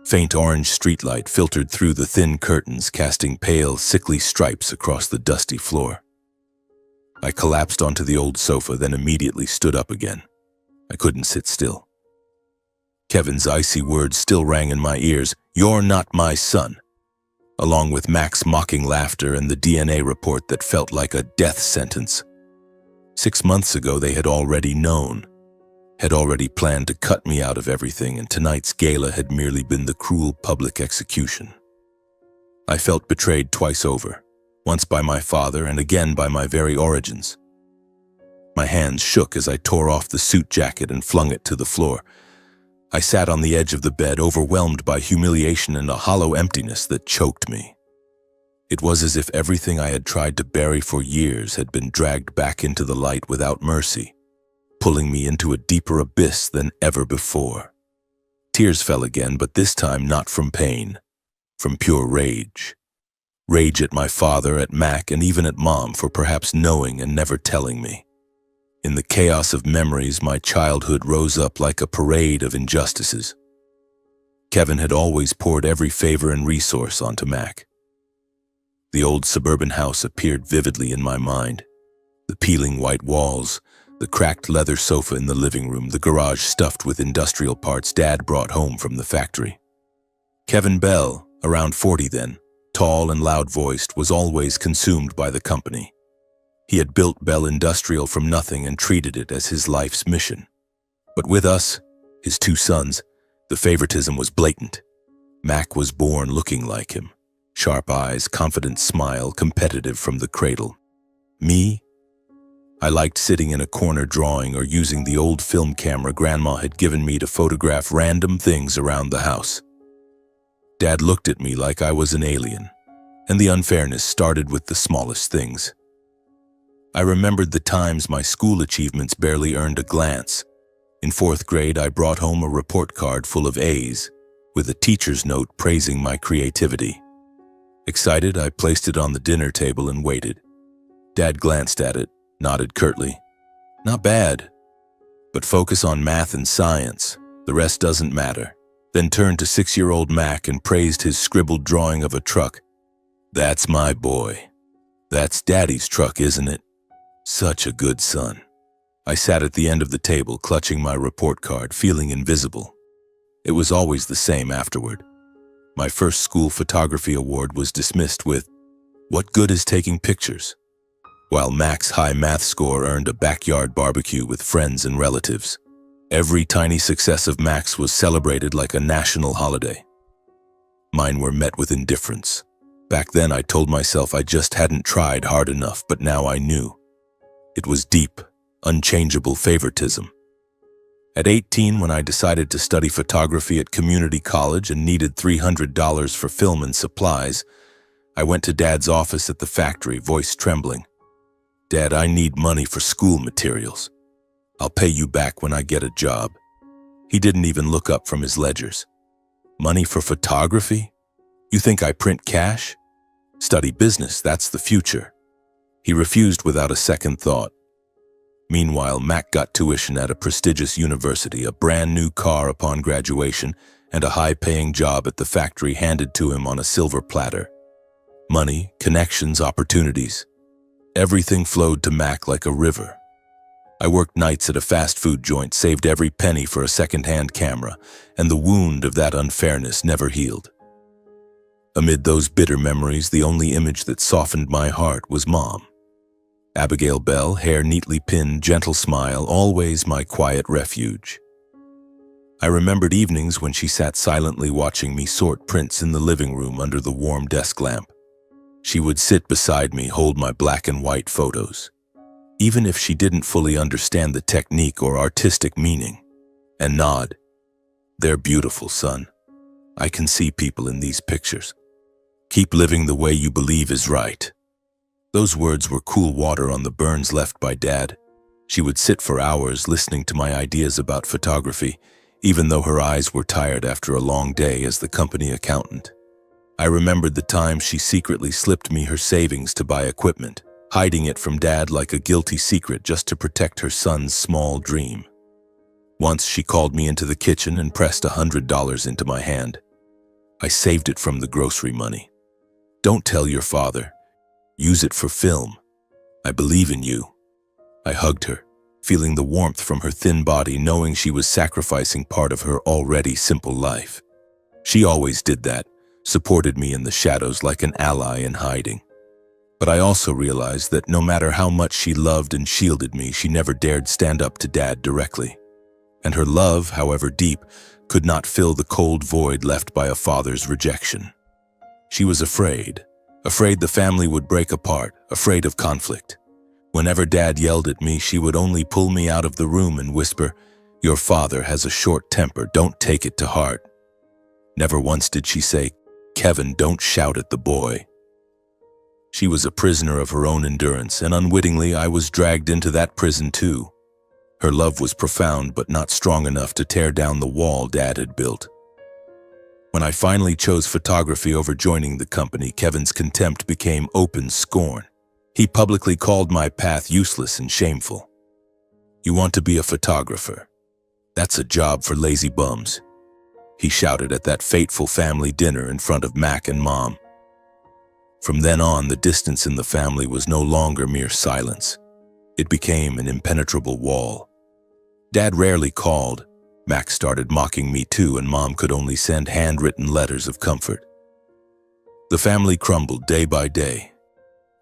Faint orange streetlight filtered through the thin curtains, casting pale, sickly stripes across the dusty floor. I collapsed onto the old sofa, then immediately stood up again. I couldn't sit still. Kevin's icy words still rang in my ears, "You're not my son," along with Mac's mocking laughter and the DNA report that felt like a death sentence. 6 months ago, they had already known, had already planned to cut me out of everything, and tonight's gala had merely been the cruel public execution. I felt betrayed twice over, once by my father and again by my very origins. My hands shook as I tore off the suit jacket and flung it to the floor. I sat on the edge of the bed, overwhelmed by humiliation and a hollow emptiness that choked me. It was as if everything I had tried to bury for years had been dragged back into the light without mercy, pulling me into a deeper abyss than ever before. Tears fell again, but this time not from pain, from pure rage. Rage at my father, at Mac, and even at Mom for perhaps knowing and never telling me. In the chaos of memories, my childhood rose up like a parade of injustices. Kevin had always poured every favor and resource onto Mac. The old suburban house appeared vividly in my mind. The peeling white walls, the cracked leather sofa in the living room, the garage stuffed with industrial parts Dad brought home from the factory. Kevin Bell, around 40 then, tall and loud-voiced, was always consumed by the company. He had built Bell Industrial from nothing and treated it as his life's mission. But with us, his 2 sons, the favoritism was blatant. Mac was born looking like him. Sharp eyes, confident smile, competitive from the cradle. Me? I liked sitting in a corner drawing or using the old film camera Grandma had given me to photograph random things around the house. Dad looked at me like I was an alien, and the unfairness started with the smallest things. I remembered the times my school achievements barely earned a glance. In 4th grade, I brought home a report card full of A's, with a teacher's note praising my creativity. Excited, I placed it on the dinner table and waited. Dad glanced at it, nodded curtly. "Not bad, but focus on math and science. The rest doesn't matter." Then turned to 6-year-old Mac and praised his scribbled drawing of a truck. "That's my boy. That's Daddy's truck, isn't it? Such a good son." I sat at the end of the table, clutching my report card, feeling invisible. It was always the same afterward. My first school photography award was dismissed with, "What good is taking pictures?" While Mac's high math score earned a backyard barbecue with friends and relatives. Every tiny success of Mac's was celebrated like a national holiday. Mine were met with indifference. Back then, I told myself I just hadn't tried hard enough, but now I knew. It was deep, unchangeable favoritism. At 18, when I decided to study photography at community college and needed $300 for film and supplies, I went to Dad's office at the factory, voice trembling. "Dad, I need money for school materials. I'll pay you back when I get a job." He didn't even look up from his ledgers. "Money for photography? You think I print cash? Study business, that's the future." He refused without a second thought. Meanwhile, Mac got tuition at a prestigious university, a brand new car upon graduation, and a high-paying job at the factory handed to him on a silver platter. Money, connections, opportunities. Everything flowed to Mac like a river. I worked nights at a fast food joint, saved every penny for a second-hand camera, and the wound of that unfairness never healed. Amid those bitter memories, the only image that softened my heart was Mom. Abigail Bell, hair neatly pinned, gentle smile, always my quiet refuge. I remembered evenings when she sat silently watching me sort prints in the living room under the warm desk lamp. She would sit beside me, hold my black and white photos, even if she didn't fully understand the technique or artistic meaning, and nod. "They're beautiful, son. I can see people in these pictures. Keep living the way you believe is right." Those words were cool water on the burns left by Dad. She would sit for hours listening to my ideas about photography, even though her eyes were tired after a long day as the company accountant. I remembered the time she secretly slipped me her savings to buy equipment, hiding it from Dad like a guilty secret just to protect her son's small dream. Once she called me into the kitchen and pressed $100 into my hand. I saved it from the grocery money. "Don't tell your father. Use it for film. I believe in you." I hugged her, feeling the warmth from her thin body, knowing she was sacrificing part of her already simple life. She always did that, supported me in the shadows like an ally in hiding. But I also realized that no matter how much she loved and shielded me, she never dared stand up to Dad directly. And her love, however deep, could not fill the cold void left by a father's rejection. She was afraid the family would break apart, afraid of conflict. Whenever Dad yelled at me, she would only pull me out of the room and whisper, "Your father has a short temper, don't take it to heart." Never once did she say, "Kevin, don't shout at the boy." She was a prisoner of her own endurance, and unwittingly I was dragged into that prison too. Her love was profound but not strong enough to tear down the wall Dad had built. When I finally chose photography over joining the company, Kevin's contempt became open scorn. He publicly called my path useless and shameful. "You want to be a photographer? That's a job for lazy bums," he shouted at that fateful family dinner in front of Mac and Mom. From then on, the distance in the family was no longer mere silence. It became an impenetrable wall. Dad rarely called. Mac started mocking me too, and Mom could only send handwritten letters of comfort. The family crumbled day by day.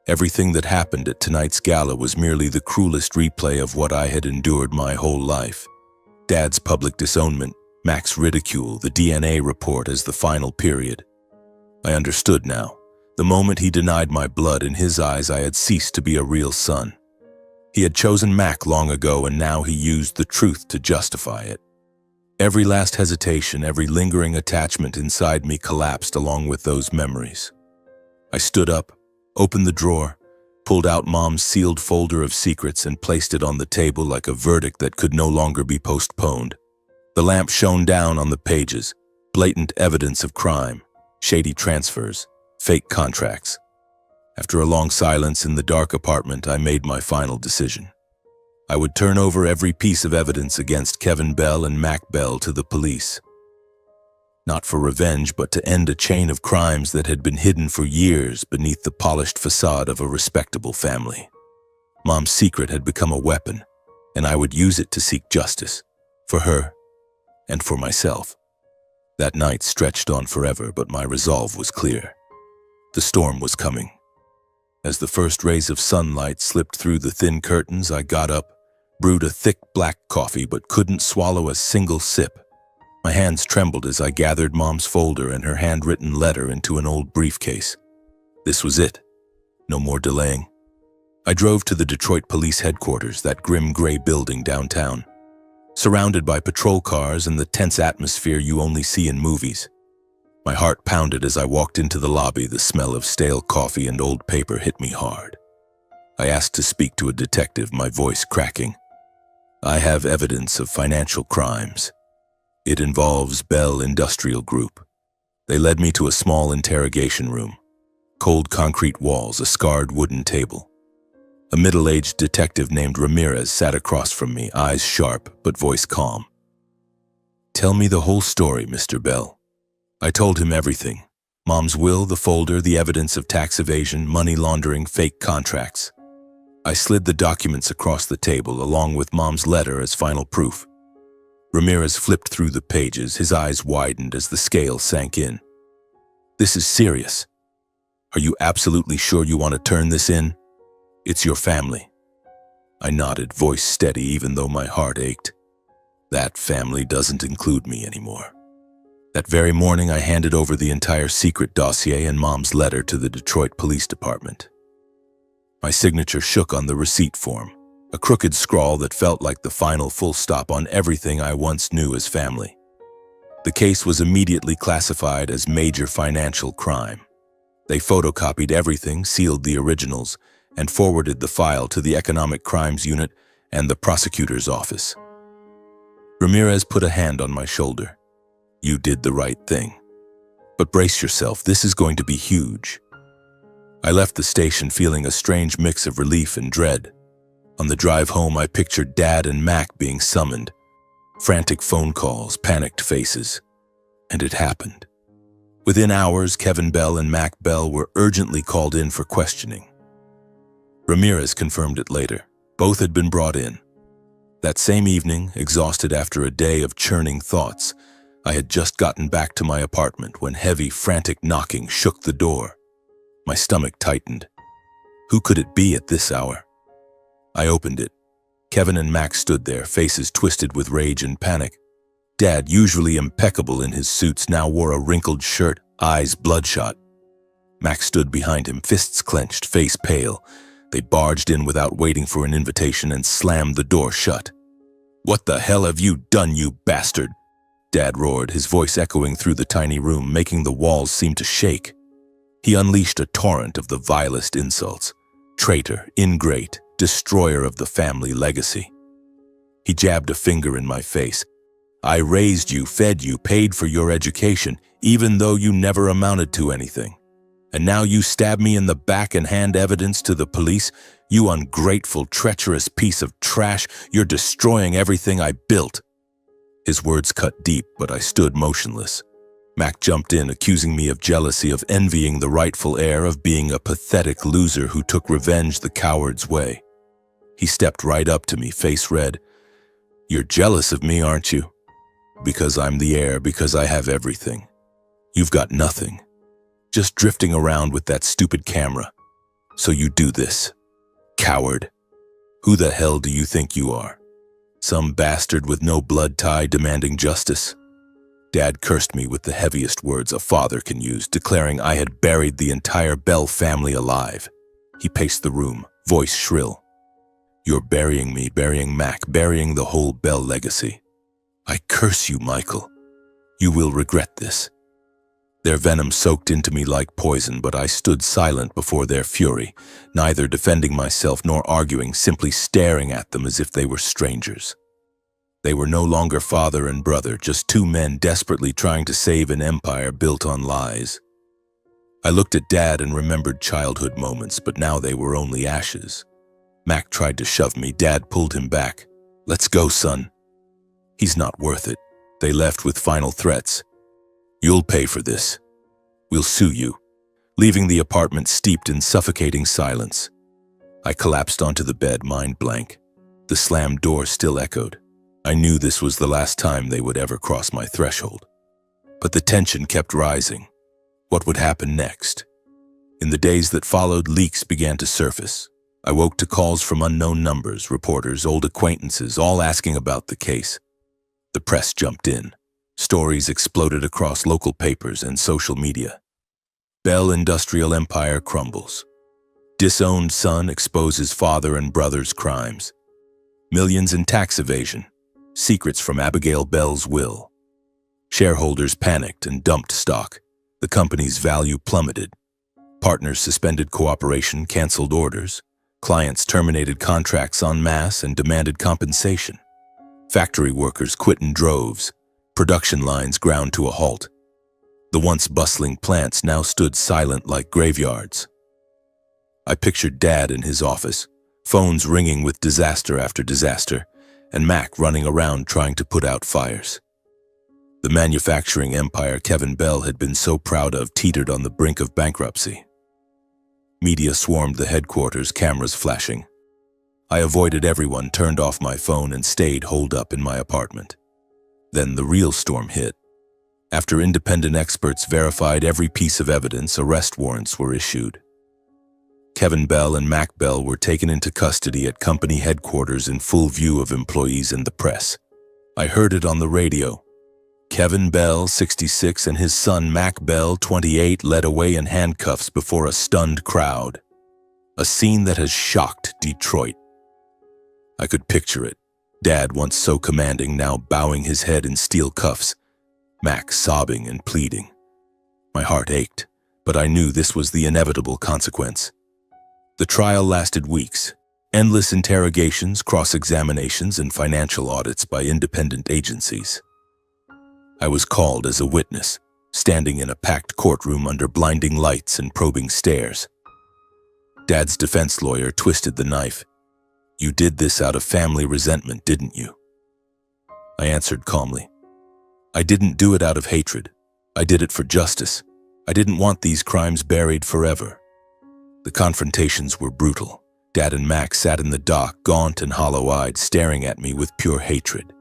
Everything that happened at tonight's gala was merely the cruelest replay of what I had endured my whole life. Dad's public disownment, Mac's ridicule, the DNA report as the final period. I understood now. The moment he denied my blood, in his eyes I had ceased to be a real son. He had chosen Mac long ago, and now he used the truth to justify it. Every last hesitation, every lingering attachment inside me collapsed along with those memories. I stood up, opened the drawer, pulled out Mom's sealed folder of secrets and placed it on the table like a verdict that could no longer be postponed. The lamp shone down on the pages, blatant evidence of crime, shady transfers, fake contracts. After a long silence in the dark apartment, I made my final decision. I would turn over every piece of evidence against Kevin Bell and Mac Bell to the police. Not for revenge, but to end a chain of crimes that had been hidden for years beneath the polished facade of a respectable family. Mom's secret had become a weapon, and I would use it to seek justice, for her and for myself. That night stretched on forever, but my resolve was clear. The storm was coming. As the first rays of sunlight slipped through the thin curtains, I got up, brewed a thick black coffee, but couldn't swallow a single sip. My hands trembled as I gathered Mom's folder and her handwritten letter into an old briefcase. This was it. No more delaying. I drove to the Detroit Police Headquarters, that grim gray building downtown. Surrounded by patrol cars and the tense atmosphere you only see in movies. My heart pounded as I walked into the lobby. The smell of stale coffee and old paper hit me hard. I asked to speak to a detective, my voice cracking. "I have evidence of financial crimes. It involves Bell Industrial Group." They led me to a small interrogation room. Cold concrete walls, a scarred wooden table. A middle-aged detective named Ramirez sat across from me, eyes sharp but voice calm. "Tell me the whole story, Mr. Bell." I told him everything. Mom's will, the folder, the evidence of tax evasion, money laundering, fake contracts. I slid the documents across the table along with Mom's letter as final proof. Ramirez flipped through the pages, his eyes widened as the scale sank in. "This is serious. Are you absolutely sure you want to turn this in? It's your family." I nodded, voice steady even though my heart ached. That family doesn't include me anymore. That very morning, I handed over the entire secret dossier and Mom's letter to the Detroit Police Department. My signature shook on the receipt form, a crooked scrawl that felt like the final full stop on everything I once knew as family. The case was immediately classified as major financial crime. They photocopied everything, sealed the originals, and forwarded the file to the Economic Crimes Unit and the prosecutor's office. Ramirez put a hand on my shoulder. "You did the right thing. But brace yourself, this is going to be huge." I left the station feeling a strange mix of relief and dread. On the drive home, I pictured Dad and Mac being summoned. Frantic phone calls, panicked faces. And it happened. Within hours, Kevin Bell and Mac Bell were urgently called in for questioning. Ramirez confirmed it later. Both had been brought in. That same evening, exhausted after a day of churning thoughts, I had just gotten back to my apartment when heavy, frantic knocking shook the door. My stomach tightened. Who could it be at this hour? I opened it. Kevin and Max stood there, faces twisted with rage and panic. Dad, usually impeccable in his suits, now wore a wrinkled shirt, eyes bloodshot. Max stood behind him, fists clenched, face pale. They barged in without waiting for an invitation and slammed the door shut. "What the hell have you done, you bastard?" Dad roared, his voice echoing through the tiny room, making the walls seem to shake. He unleashed a torrent of the vilest insults. Traitor, ingrate, destroyer of the family legacy. He jabbed a finger in my face. "I raised you, fed you, paid for your education, even though you never amounted to anything. And now you stab me in the back and hand evidence to the police? You ungrateful, treacherous piece of trash. You're destroying everything I built." His words cut deep, but I stood motionless. Mac jumped in, accusing me of jealousy, of envying the rightful heir, of being a pathetic loser who took revenge the coward's way. He stepped right up to me, face red. "You're jealous of me, aren't you? Because I'm the heir, because I have everything. You've got nothing. Just drifting around with that stupid camera. So you do this. Coward. Who the hell do you think you are? Some bastard with no blood tie demanding justice?" Dad cursed me with the heaviest words a father can use, declaring I had buried the entire Bell family alive. He paced the room, voice shrill. "You're burying me, burying Mac, burying the whole Bell legacy. I curse you, Michael. You will regret this." Their venom soaked into me like poison, but I stood silent before their fury, neither defending myself nor arguing, simply staring at them as if they were strangers. They were no longer father and brother, just two men desperately trying to save an empire built on lies. I looked at Dad and remembered childhood moments, but now they were only ashes. Mac tried to shove me. Dad pulled him back. "Let's go, son." "He's not worth it." They left with final threats. "You'll pay for this. We'll sue you," leaving the apartment steeped in suffocating silence. I collapsed onto the bed, mind blank. The slammed door still echoed. I knew this was the last time they would ever cross my threshold. But the tension kept rising. What would happen next? In the days that followed, leaks began to surface. I woke to calls from unknown numbers, reporters, old acquaintances, all asking about the case. The press jumped in. Stories exploded across local papers and social media. Bell industrial empire crumbles. Disowned son exposes father and brother's crimes. Millions in tax evasion. Secrets from Abigail Bell's will. Shareholders panicked and dumped stock. The company's value plummeted. Partners suspended cooperation, canceled orders. Clients terminated contracts en masse and demanded compensation. Factory workers quit in droves. Production lines ground to a halt. The once bustling plants now stood silent like graveyards. I pictured Dad in his office, phones ringing with disaster after disaster, and Mac running around trying to put out fires. The manufacturing empire Kevin Bell had been so proud of teetered on the brink of bankruptcy. Media swarmed the headquarters, cameras flashing. I avoided everyone, turned off my phone, and stayed holed up in my apartment. Then the real storm hit. After independent experts verified every piece of evidence, arrest warrants were issued. Kevin Bell and Mac Bell were taken into custody at company headquarters in full view of employees and the press. I heard it on the radio. Kevin Bell, 66, and his son Mac Bell, 28, led away in handcuffs before a stunned crowd. A scene that has shocked Detroit. I could picture it. Dad, once so commanding, now bowing his head in steel cuffs. Mac sobbing and pleading. My heart ached, but I knew this was the inevitable consequence. The trial lasted weeks. Endless interrogations, cross-examinations, and financial audits by independent agencies. I was called as a witness, standing in a packed courtroom under blinding lights and probing stares. Dad's defense lawyer twisted the knife. "You did this out of family resentment, didn't you?" I answered calmly. "I didn't do it out of hatred. I did it for justice. I didn't want these crimes buried forever." The confrontations were brutal. Dad and Mac sat in the dock, gaunt and hollow-eyed, staring at me with pure hatred.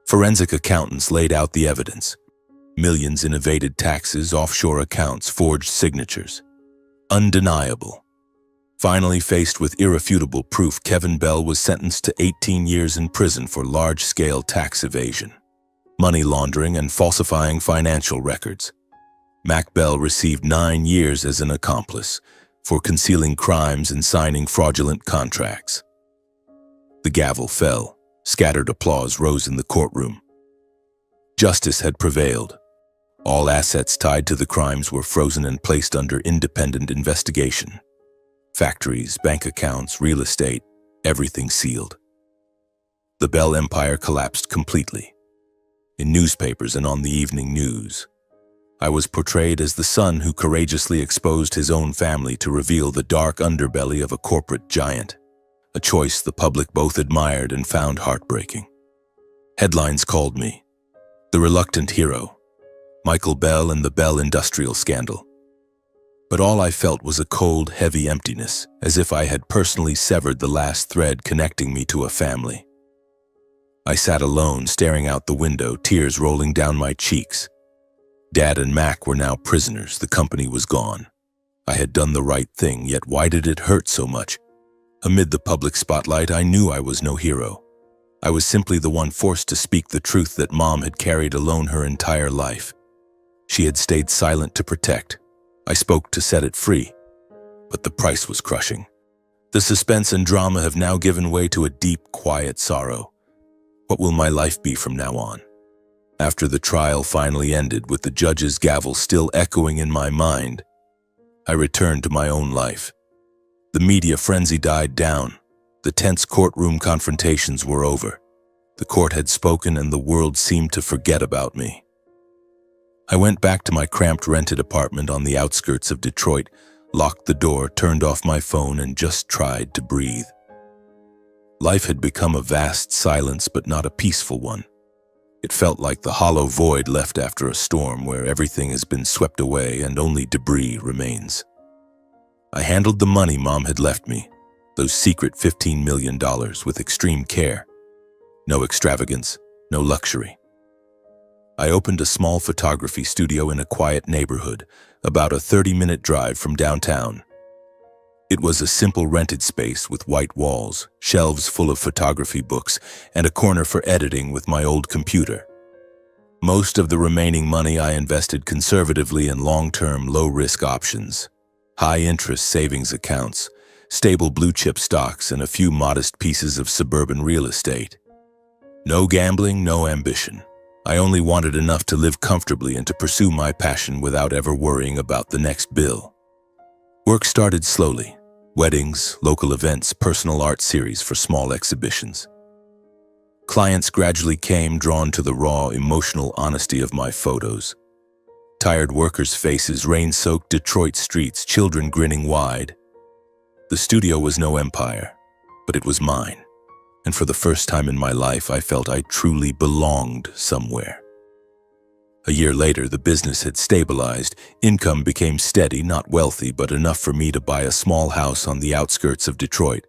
Forensic accountants laid out the evidence. Millions in evaded taxes, offshore accounts, forged signatures. Undeniable. Finally, faced with irrefutable proof, Kevin Bell was sentenced to 18 years in prison for large-scale tax evasion, money laundering, and falsifying financial records. Mac Bell received 9 years as an accomplice for concealing crimes and signing fraudulent contracts. The gavel fell. Scattered applause rose in the courtroom. Justice had prevailed. All assets tied to the crimes were frozen and placed under independent investigation. Factories, bank accounts, real estate, everything sealed. The Bell empire collapsed completely. In newspapers and on the evening news, I was portrayed as the son who courageously exposed his own family to reveal the dark underbelly of a corporate giant, a choice the public both admired and found heartbreaking. Headlines called me the reluctant hero, Michael Bell and the Bell industrial scandal. But all I felt was a cold, heavy emptiness, as if I had personally severed the last thread connecting me to a family. I sat alone, staring out the window, tears rolling down my cheeks. Dad and Mac were now prisoners. The company was gone. I had done the right thing, yet why did it hurt so much? Amid the public spotlight, I knew I was no hero. I was simply the one forced to speak the truth that Mom had carried alone her entire life. She had stayed silent to protect. I spoke to set it free. But the price was crushing. The suspense and drama have now given way to a deep, quiet sorrow. What will my life be from now on? After the trial finally ended, with the judge's gavel still echoing in my mind, I returned to my own life. The media frenzy died down. The tense courtroom confrontations were over. The court had spoken and the world seemed to forget about me. I went back to my cramped rented apartment on the outskirts of Detroit, locked the door, turned off my phone, and just tried to breathe. Life had become a vast silence, but not a peaceful one. It felt like the hollow void left after a storm where everything has been swept away and only debris remains. I handled the money Mom had left me, those secret $15 million, with extreme care. No extravagance, no luxury. I opened a small photography studio in a quiet neighborhood, about a 30-minute drive from downtown. It was a simple rented space with white walls, shelves full of photography books, and a corner for editing with my old computer. Most of the remaining money I invested conservatively in long-term, low-risk options, high-interest savings accounts, stable blue-chip stocks, and a few modest pieces of suburban real estate. No gambling, no ambition. I only wanted enough to live comfortably and to pursue my passion without ever worrying about the next bill. Work started slowly. Weddings, local events, personal art series for small exhibitions. Clients gradually came, drawn to the raw, emotional honesty of my photos. Tired workers' faces, rain-soaked Detroit streets, children grinning wide. The studio was no empire, but it was mine. And for the first time in my life, I felt I truly belonged somewhere. A year later, the business had stabilized. Income became steady, not wealthy, but enough for me to buy a small house on the outskirts of Detroit.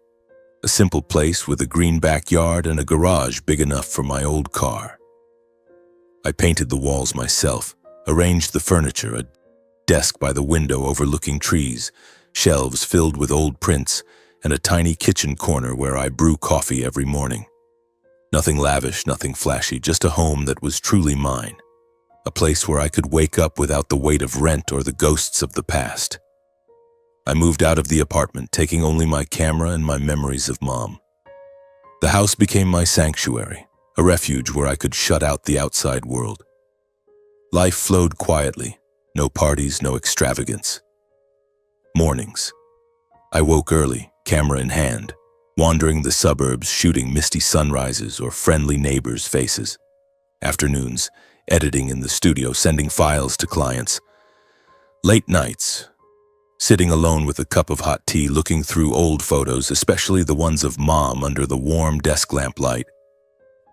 A simple place with a green backyard and a garage big enough for my old car. I painted the walls myself, arranged the furniture, a desk by the window overlooking trees, shelves filled with old prints, and a tiny kitchen corner where I brew coffee every morning. Nothing lavish, nothing flashy, just a home that was truly mine. A place where I could wake up without the weight of rent or the ghosts of the past. I moved out of the apartment, taking only my camera and my memories of Mom. The house became my sanctuary, a refuge where I could shut out the outside world. Life flowed quietly, no parties, no extravagance. Mornings. I woke early, camera in hand, wandering the suburbs, shooting misty sunrises or friendly neighbors' faces. Afternoons, editing in the studio, sending files to clients. Late nights, sitting alone with a cup of hot tea, looking through old photos, especially the ones of Mom under the warm desk lamp light.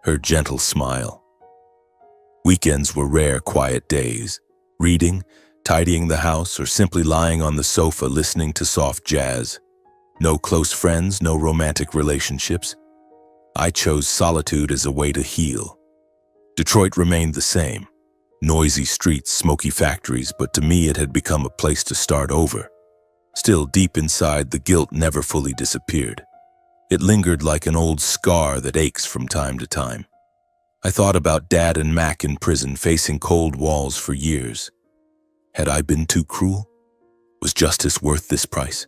Her gentle smile. Weekends were rare, quiet days, reading, tidying the house, or simply lying on the sofa listening to soft jazz. No close friends, no romantic relationships. I chose solitude as a way to heal. Detroit remained the same. Noisy streets, smoky factories, but to me it had become a place to start over. Still, deep inside, the guilt never fully disappeared. It lingered like an old scar that aches from time to time. I thought about Dad and Mac in prison, facing cold walls for years. Had I been too cruel? Was justice worth this price?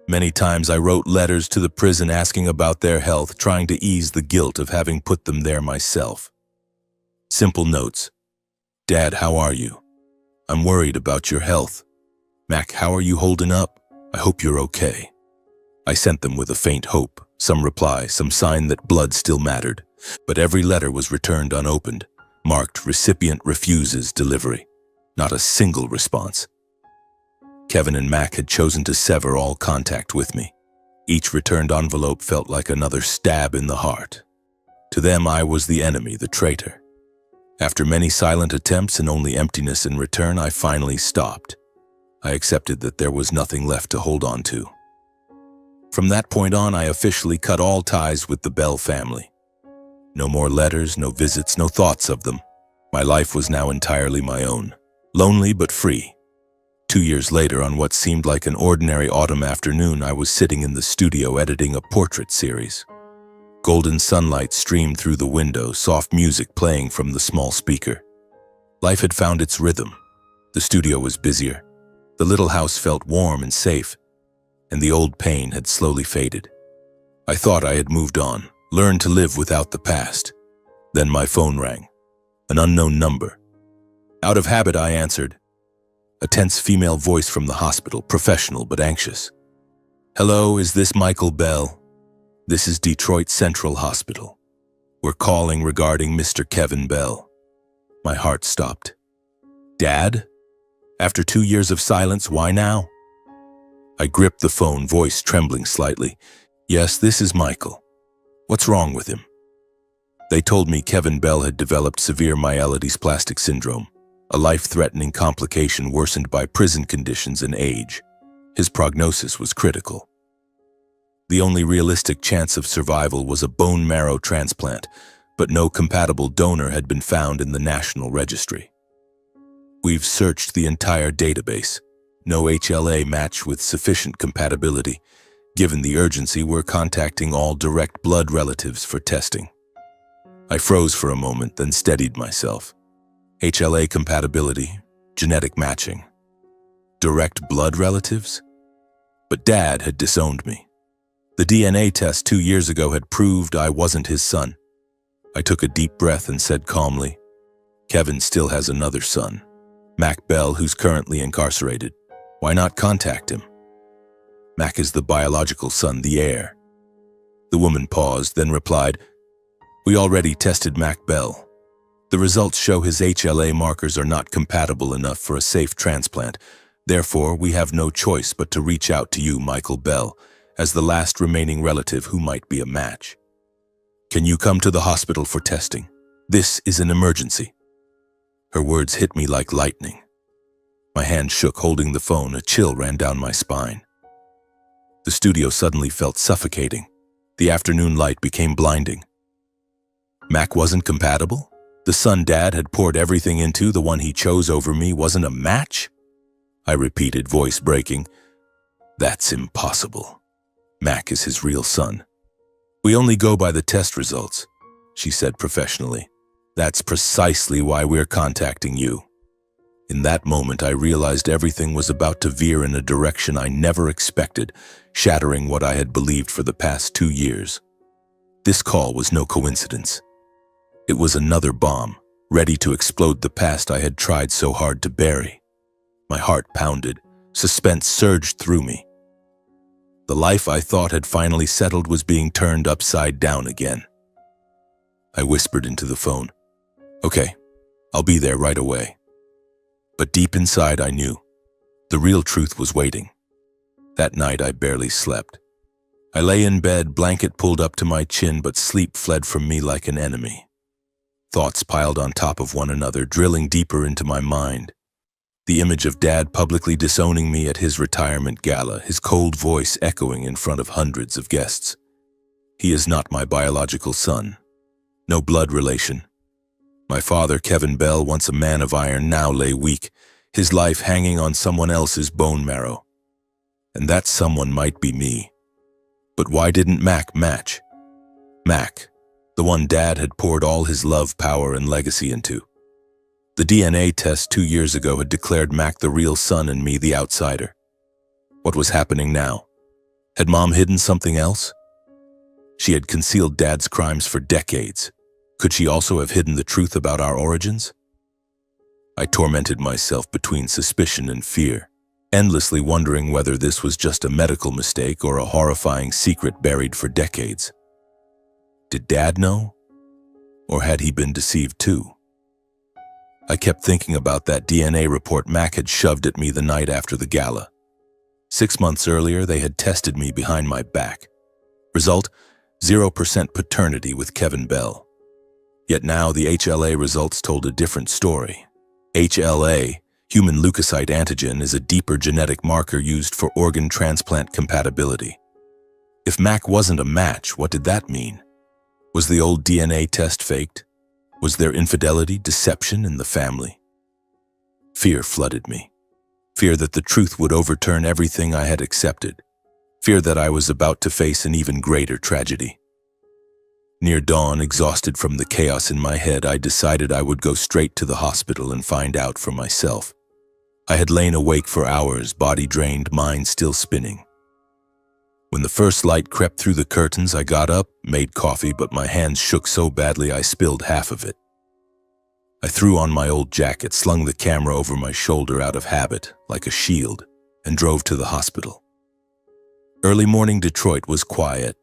Many times I wrote letters to the prison asking about their health, trying to ease the guilt of having put them there myself. Simple notes. Dad, how are you? I'm worried about your health. Mac, how are you holding up? I hope you're okay. I sent them with a faint hope, some reply, some sign that blood still mattered. But every letter was returned unopened, marked recipient refuses delivery. Not a single response. Kevin and Mac had chosen to sever all contact with me. Each returned envelope felt like another stab in the heart. To them, I was the enemy, the traitor. After many silent attempts and only emptiness in return, I finally stopped. I accepted that there was nothing left to hold on to. From that point on, I officially cut all ties with the Bell family. No more letters, no visits, no thoughts of them. My life was now entirely my own. Lonely but free. 2 years later, on what seemed like an ordinary autumn afternoon, I was sitting in the studio editing a portrait series. Golden sunlight streamed through the window, soft music playing from the small speaker. Life had found its rhythm. The studio was busier. The little house felt warm and safe, and the old pain had slowly faded. I thought I had moved on, learned to live without the past. Then my phone rang. An unknown number. Out of habit, I answered. A tense female voice from the hospital, professional but anxious. Hello, is this Michael Bell? This is Detroit Central Hospital. We're calling regarding Mr. Kevin Bell. My heart stopped. Dad? After 2 years of silence, why now? I gripped the phone, voice trembling slightly. Yes, this is Michael. What's wrong with him? They told me Kevin Bell had developed severe myelodysplastic syndrome, a life-threatening complication worsened by prison conditions and age. His prognosis was critical. The only realistic chance of survival was a bone marrow transplant, but no compatible donor had been found in the National Registry. We've searched the entire database. No HLA match with sufficient compatibility. Given the urgency, we're contacting all direct blood relatives for testing. I froze for a moment, then steadied myself. HLA compatibility, genetic matching. Direct blood relatives? But Dad had disowned me. The DNA test 2 years ago had proved I wasn't his son. I took a deep breath and said calmly, Kevin still has another son, Mac Bell, who's currently incarcerated. Why not contact him? Mac is the biological son, the heir. The woman paused, then replied, We already tested Mac Bell. The results show his HLA markers are not compatible enough for a safe transplant. Therefore, we have no choice but to reach out to you, Michael Bell, as the last remaining relative who might be a match. Can you come to the hospital for testing? This is an emergency. Her words hit me like lightning. My hand shook holding the phone, a chill ran down my spine. The studio suddenly felt suffocating. The afternoon light became blinding. Mac wasn't compatible? The son Dad had poured everything into, the one he chose over me, wasn't a match? I repeated, voice breaking. That's impossible. Mac is his real son. We only go by the test results, she said professionally. That's precisely why we're contacting you. In that moment, I realized everything was about to veer in a direction I never expected, shattering what I had believed for the past 2 years. This call was no coincidence. It was another bomb, ready to explode the past I had tried so hard to bury. My heart pounded. Suspense surged through me. The life I thought had finally settled was being turned upside down again. I whispered into the phone, Okay, I'll be there right away. But deep inside I knew. The real truth was waiting. That night I barely slept. I lay in bed, blanket pulled up to my chin, but sleep fled from me like an enemy. Thoughts piled on top of one another, drilling deeper into my mind. The image of Dad publicly disowning me at his retirement gala, his cold voice echoing in front of hundreds of guests. He is not my biological son. No blood relation. My father, Kevin Bell, once a man of iron, now lay weak, his life hanging on someone else's bone marrow. And that someone might be me. But why didn't Mac match? Mac, the one Dad had poured all his love, power, and legacy into. The DNA test 2 years ago had declared Mac the real son and me the outsider. What was happening now? Had Mom hidden something else? She had concealed Dad's crimes for decades. Could she also have hidden the truth about our origins? I tormented myself between suspicion and fear, endlessly wondering whether this was just a medical mistake or a horrifying secret buried for decades. Did Dad know? Or had he been deceived too? I kept thinking about that DNA report Mac had shoved at me the night after the gala. 6 months earlier, they had tested me behind my back. Result, 0% paternity with Kevin Bell. Yet now the HLA results told a different story. HLA, human leukocyte antigen, is a deeper genetic marker used for organ transplant compatibility. If Mac wasn't a match, what did that mean? Was the old DNA test faked? Was there infidelity, deception in the family? Fear flooded me. Fear that the truth would overturn everything I had accepted. Fear that I was about to face an even greater tragedy. Near dawn, exhausted from the chaos in my head, I decided I would go straight to the hospital and find out for myself. I had lain awake for hours, body drained, mind still spinning. When the first light crept through the curtains, I got up, made coffee, but my hands shook so badly I spilled half of it. I threw on my old jacket, slung the camera over my shoulder out of habit, like a shield, and drove to the hospital. Early morning Detroit was quiet.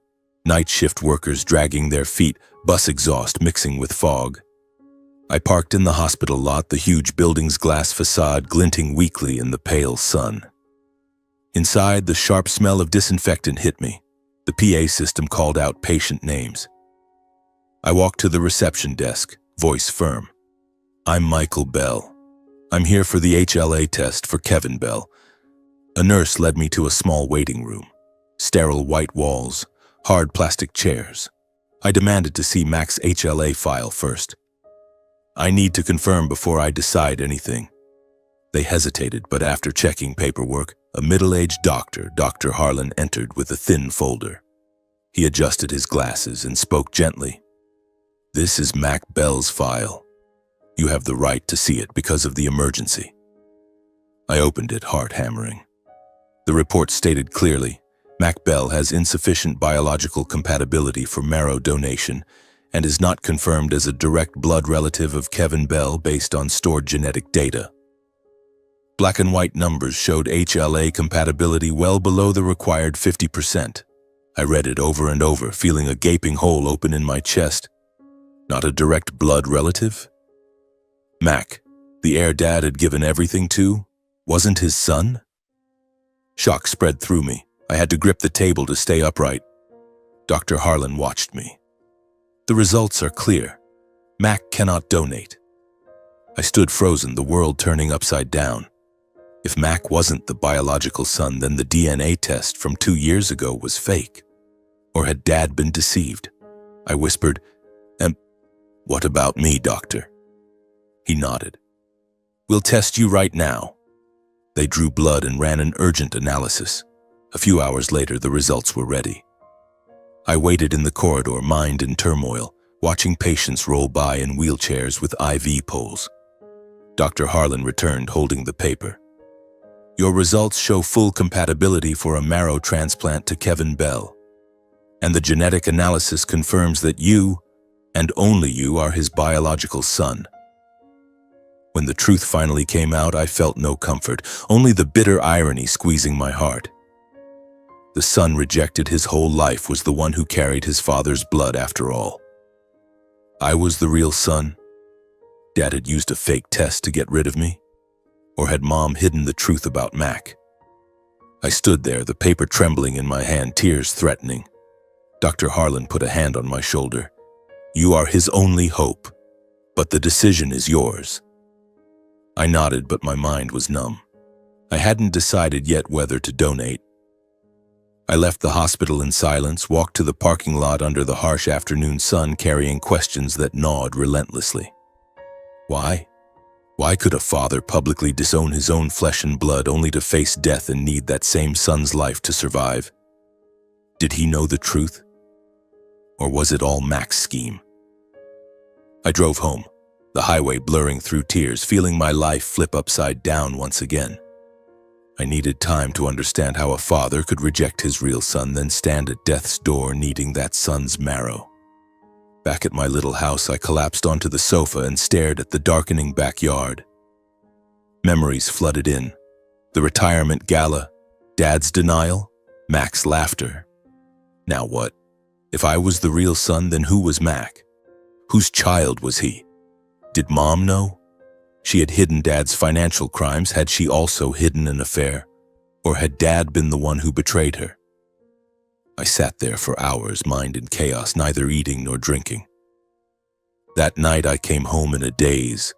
Night shift workers dragging their feet, bus exhaust mixing with fog. I parked in the hospital lot, the huge building's glass facade glinting weakly in the pale sun. Inside, the sharp smell of disinfectant hit me. The PA system called out patient names. I walked to the reception desk, voice firm. I'm Michael Bell. I'm here for the HLA test for Kevin Bell. A nurse led me to a small waiting room. Sterile white walls, hard plastic chairs. I demanded to see Mac's HLA file first. I need to confirm before I decide anything. They hesitated, but after checking paperwork, a middle-aged doctor, Dr. Harlan, entered with a thin folder. He adjusted his glasses and spoke gently. This is Mac Bell's file. You have the right to see it because of the emergency. I opened it, heart hammering. The report stated clearly, Mac Bell has insufficient biological compatibility for marrow donation and is not confirmed as a direct blood relative of Kevin Bell based on stored genetic data. Black and white numbers showed HLA compatibility well below the required 50%. I read it over and over, feeling a gaping hole open in my chest. Not a direct blood relative? Mac, the heir Dad had given everything to, wasn't his son? Shock spread through me. I had to grip the table to stay upright. Dr. Harlan watched me. The results are clear. Mac cannot donate. I stood frozen, the world turning upside down. If Mac wasn't the biological son, then the DNA test from 2 years ago was fake. Or had Dad been deceived? I whispered, what about me, doctor? He nodded. We'll test you right now. They drew blood and ran an urgent analysis. A few hours later, the results were ready. I waited in the corridor, mind in turmoil, watching patients roll by in wheelchairs with IV poles. Dr. Harlan returned, holding the paper. Your results show full compatibility for a marrow transplant to Kevin Bell. And the genetic analysis confirms that you, and only you, are his biological son. When the truth finally came out, I felt no comfort, only the bitter irony squeezing my heart. The son rejected his whole life was the one who carried his father's blood after all. I was the real son. Dad had used a fake test to get rid of me. Or had Mom hidden the truth about Mac? I stood there, the paper trembling in my hand, tears threatening. Dr. Harlan put a hand on my shoulder. You are his only hope, but the decision is yours. I nodded, but my mind was numb. I hadn't decided yet whether to donate. I left the hospital in silence, walked to the parking lot under the harsh afternoon sun, carrying questions that gnawed relentlessly. Why? Why could a father publicly disown his own flesh and blood only to face death and need that same son's life to survive? Did he know the truth? Or was it all Mac's scheme? I drove home, the highway blurring through tears, feeling my life flip upside down once again. I needed time to understand how a father could reject his real son, then stand at death's door needing that son's marrow. Back at my little house, I collapsed onto the sofa and stared at the darkening backyard. Memories flooded in. The retirement gala, Dad's denial, Mac's laughter. Now what? If I was the real son, then who was Mac? Whose child was he? Did Mom know? She had hidden Dad's financial crimes. Had she also hidden an affair? Or had Dad been the one who betrayed her? I sat there for hours, mind in chaos, neither eating nor drinking. That night I came home in a daze,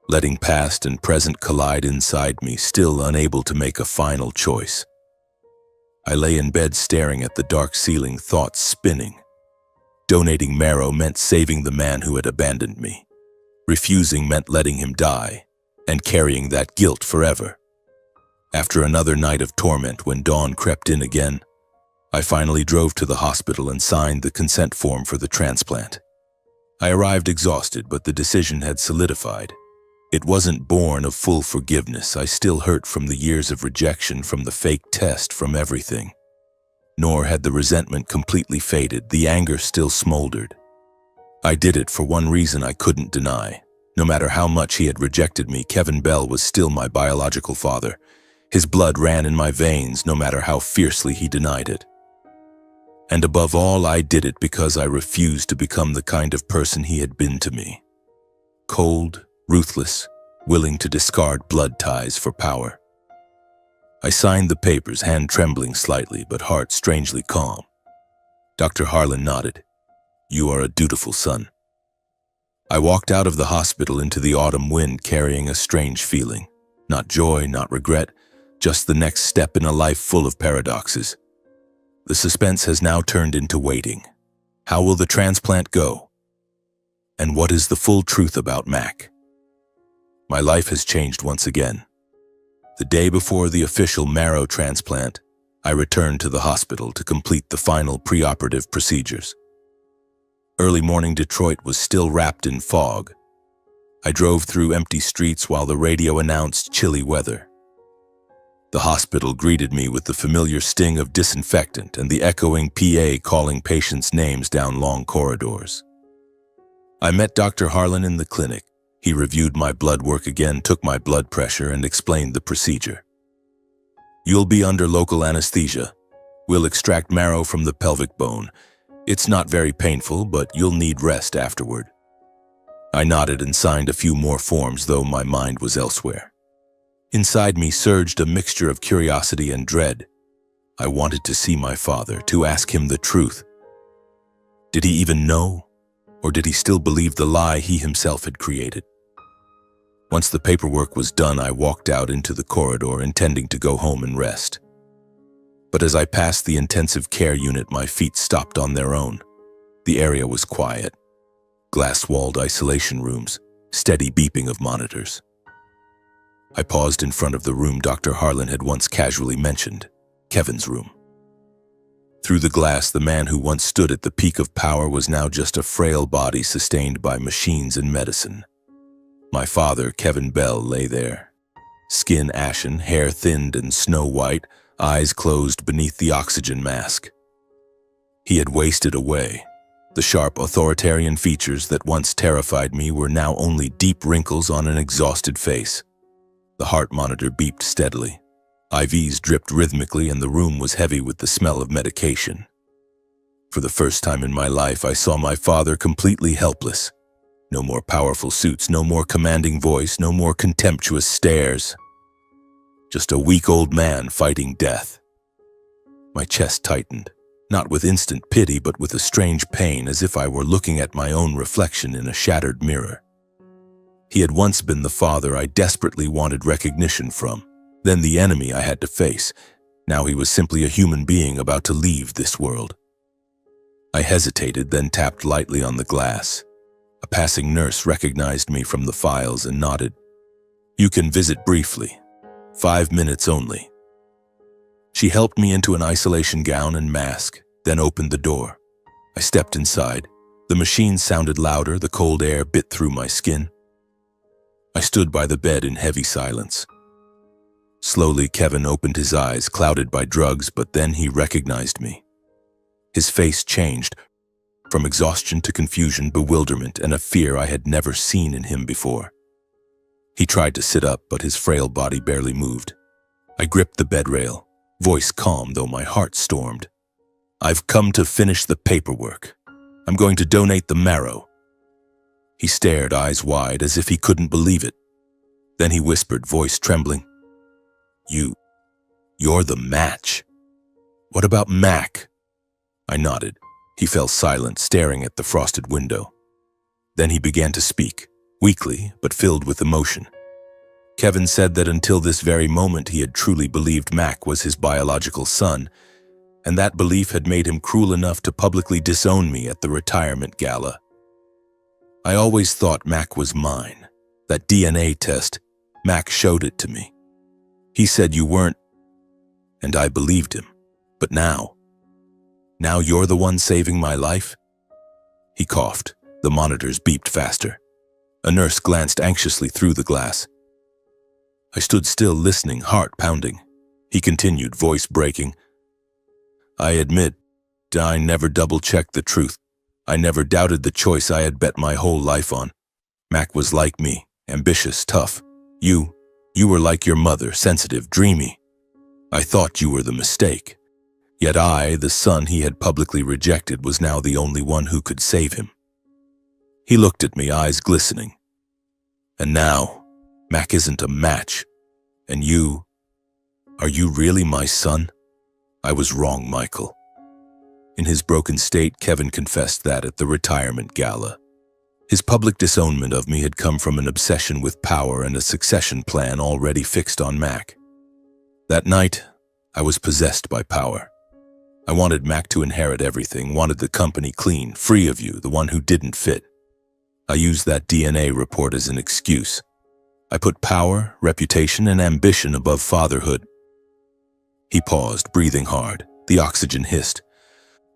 letting past and present collide inside me, still unable to make a final choice. I lay in bed staring at the dark ceiling, thoughts spinning. Donating marrow meant saving the man who had abandoned me. Refusing meant letting him die, and carrying that guilt forever. After another night of torment, when dawn crept in again, I finally drove to the hospital and signed the consent form for the transplant. I arrived exhausted, but the decision had solidified. It wasn't born of full forgiveness. I still hurt from the years of rejection, from the fake test, from everything. Nor had the resentment completely faded. The anger still smoldered. I did it for one reason I couldn't deny. No matter how much he had rejected me, Kevin Bell was still my biological father. His blood ran in my veins, no matter how fiercely he denied it. And above all, I did it because I refused to become the kind of person he had been to me. Cold, ruthless, willing to discard blood ties for power. I signed the papers, hand trembling slightly, but heart strangely calm. Dr. Harlan nodded. "You are a dutiful son." I walked out of the hospital into the autumn wind, carrying a strange feeling. Not joy, not regret, just the next step in a life full of paradoxes. The suspense has now turned into waiting. How will the transplant go? And what is the full truth about Mac? My life has changed once again. The day before the official marrow transplant, I returned to the hospital to complete the final preoperative procedures. Early morning Detroit was still wrapped in fog. I drove through empty streets while the radio announced chilly weather. The hospital greeted me with the familiar sting of disinfectant and the echoing PA calling patients' names down long corridors. I met Dr. Harlan in the clinic. He reviewed my blood work again, took my blood pressure, and explained the procedure. "You'll be under local anesthesia. We'll extract marrow from the pelvic bone. It's not very painful, but you'll need rest afterward." I nodded and signed a few more forms, though my mind was elsewhere. Inside me surged a mixture of curiosity and dread. I wanted to see my father, to ask him the truth. Did he even know? Or did he still believe the lie he himself had created? Once the paperwork was done, I walked out into the corridor, intending to go home and rest. But as I passed the intensive care unit, my feet stopped on their own. The area was quiet. Glass-walled isolation rooms, steady beeping of monitors. I paused in front of the room Dr. Harlan had once casually mentioned, Kevin's room. Through the glass, the man who once stood at the peak of power was now just a frail body sustained by machines and medicine. My father, Kevin Bell, lay there. Skin ashen, hair thinned and snow-white, eyes closed beneath the oxygen mask. He had wasted away. The sharp, authoritarian features that once terrified me were now only deep wrinkles on an exhausted face. The heart monitor beeped steadily. IVs dripped rhythmically, and the room was heavy with the smell of medication. For the first time in my life, I saw my father completely helpless. No more powerful suits, no more commanding voice, no more contemptuous stares. Just a weak old man fighting death. My chest tightened, not with instant pity, but with a strange pain, as if I were looking at my own reflection in a shattered mirror. He had once been the father I desperately wanted recognition from, then the enemy I had to face. Now he was simply a human being about to leave this world. I hesitated, then tapped lightly on the glass. A passing nurse recognized me from the files and nodded. "You can visit briefly. 5 minutes only." She helped me into an isolation gown and mask, then opened the door. I stepped inside. The machine sounded louder, the cold air bit through my skin. I stood by the bed in heavy silence. Slowly, Kevin opened his eyes, clouded by drugs, but then he recognized me. His face changed, from exhaustion to confusion, bewilderment, and a fear I had never seen in him before. He tried to sit up, but his frail body barely moved. I gripped the bed rail, voice calm though my heart stormed. "I've come to finish the paperwork. I'm going to donate the marrow." He stared, eyes wide, as if he couldn't believe it. Then he whispered, voice trembling, You're the match. What about Mac?" I nodded. He fell silent, staring at the frosted window. Then he began to speak, weakly but filled with emotion. Kevin said that until this very moment he had truly believed Mac was his biological son, and that belief had made him cruel enough to publicly disown me at the retirement gala. "I always thought Mac was mine. That DNA test, Mac showed it to me. He said you weren't, and I believed him. But now you're the one saving my life?" He coughed. The monitors beeped faster. A nurse glanced anxiously through the glass. I stood still, listening, heart pounding. He continued, voice breaking, "I admit, I never double-checked the truth. I never doubted the choice I had bet my whole life on. Mac was like me, ambitious, tough. You were like your mother, sensitive, dreamy. I thought you were the mistake. Yet I, the son he had publicly rejected, was now the only one who could save him." He looked at me, eyes glistening. "And now, Mac isn't a match. And are you really my son?" "I was wrong, Michael." In his broken state, Kevin confessed that at the retirement gala. His public disownment of me had come from an obsession with power and a succession plan already fixed on Mac. That night, I was possessed by power. I wanted Mac to inherit everything, wanted the company clean, free of you, the one who didn't fit. I used that DNA report as an excuse. I put power, reputation, and ambition above fatherhood. He paused, breathing hard. The oxygen hissed.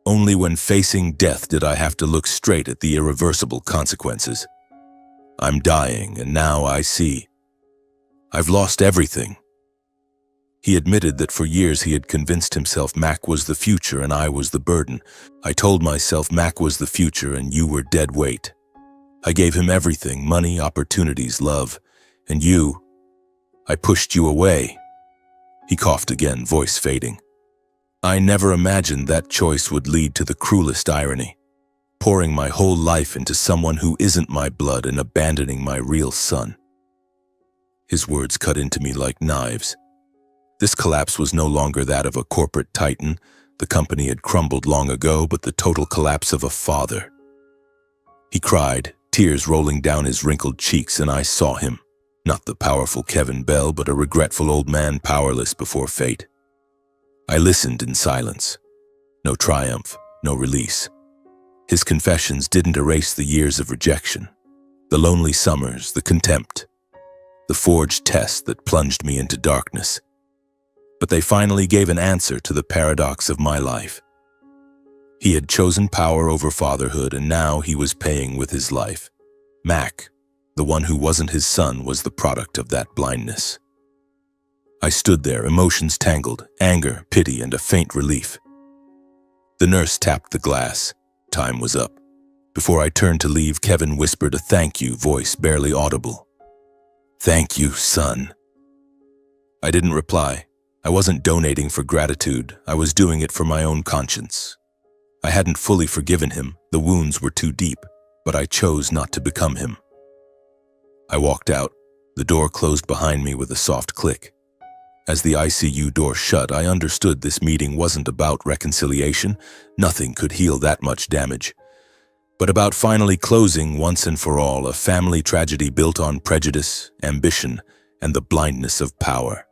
Only when facing death did I have to look straight at the irreversible consequences. I'm dying, and now I see. I've lost everything. He admitted that for years he had convinced himself Mac was the future and I was the burden. I told myself Mac was the future and you were dead weight. I gave him everything, money, opportunities, love. And I pushed you away. He coughed again, voice fading. I never imagined that choice would lead to the cruelest irony, pouring my whole life into someone who isn't my blood and abandoning my real son. His words cut into me like knives. This collapse was no longer that of a corporate titan. The company had crumbled long ago, but the total collapse of a father. He cried, tears rolling down his wrinkled cheeks, and I saw him. Not the powerful Kevin Bell, but a regretful old man powerless before fate. I listened in silence. No triumph, no release. His confessions didn't erase the years of rejection, the lonely summers, the contempt, the forged test that plunged me into darkness. But they finally gave an answer to the paradox of my life. He had chosen power over fatherhood, and now he was paying with his life. Mac, the one who wasn't his son, was the product of that blindness. I stood there, emotions tangled, anger, pity, and a faint relief. The nurse tapped the glass. Time was up. Before I turned to leave, Kevin whispered a thank you, voice barely audible. Thank you, son. I didn't reply. I wasn't donating for gratitude. I was doing it for my own conscience. I hadn't fully forgiven him. The wounds were too deep, but I chose not to become him. I walked out. The door closed behind me with a soft click. As the ICU door shut, I understood this meeting wasn't about reconciliation. Nothing could heal that much damage. but about finally closing once and for all a family tragedy built on prejudice, ambition, and the blindness of power.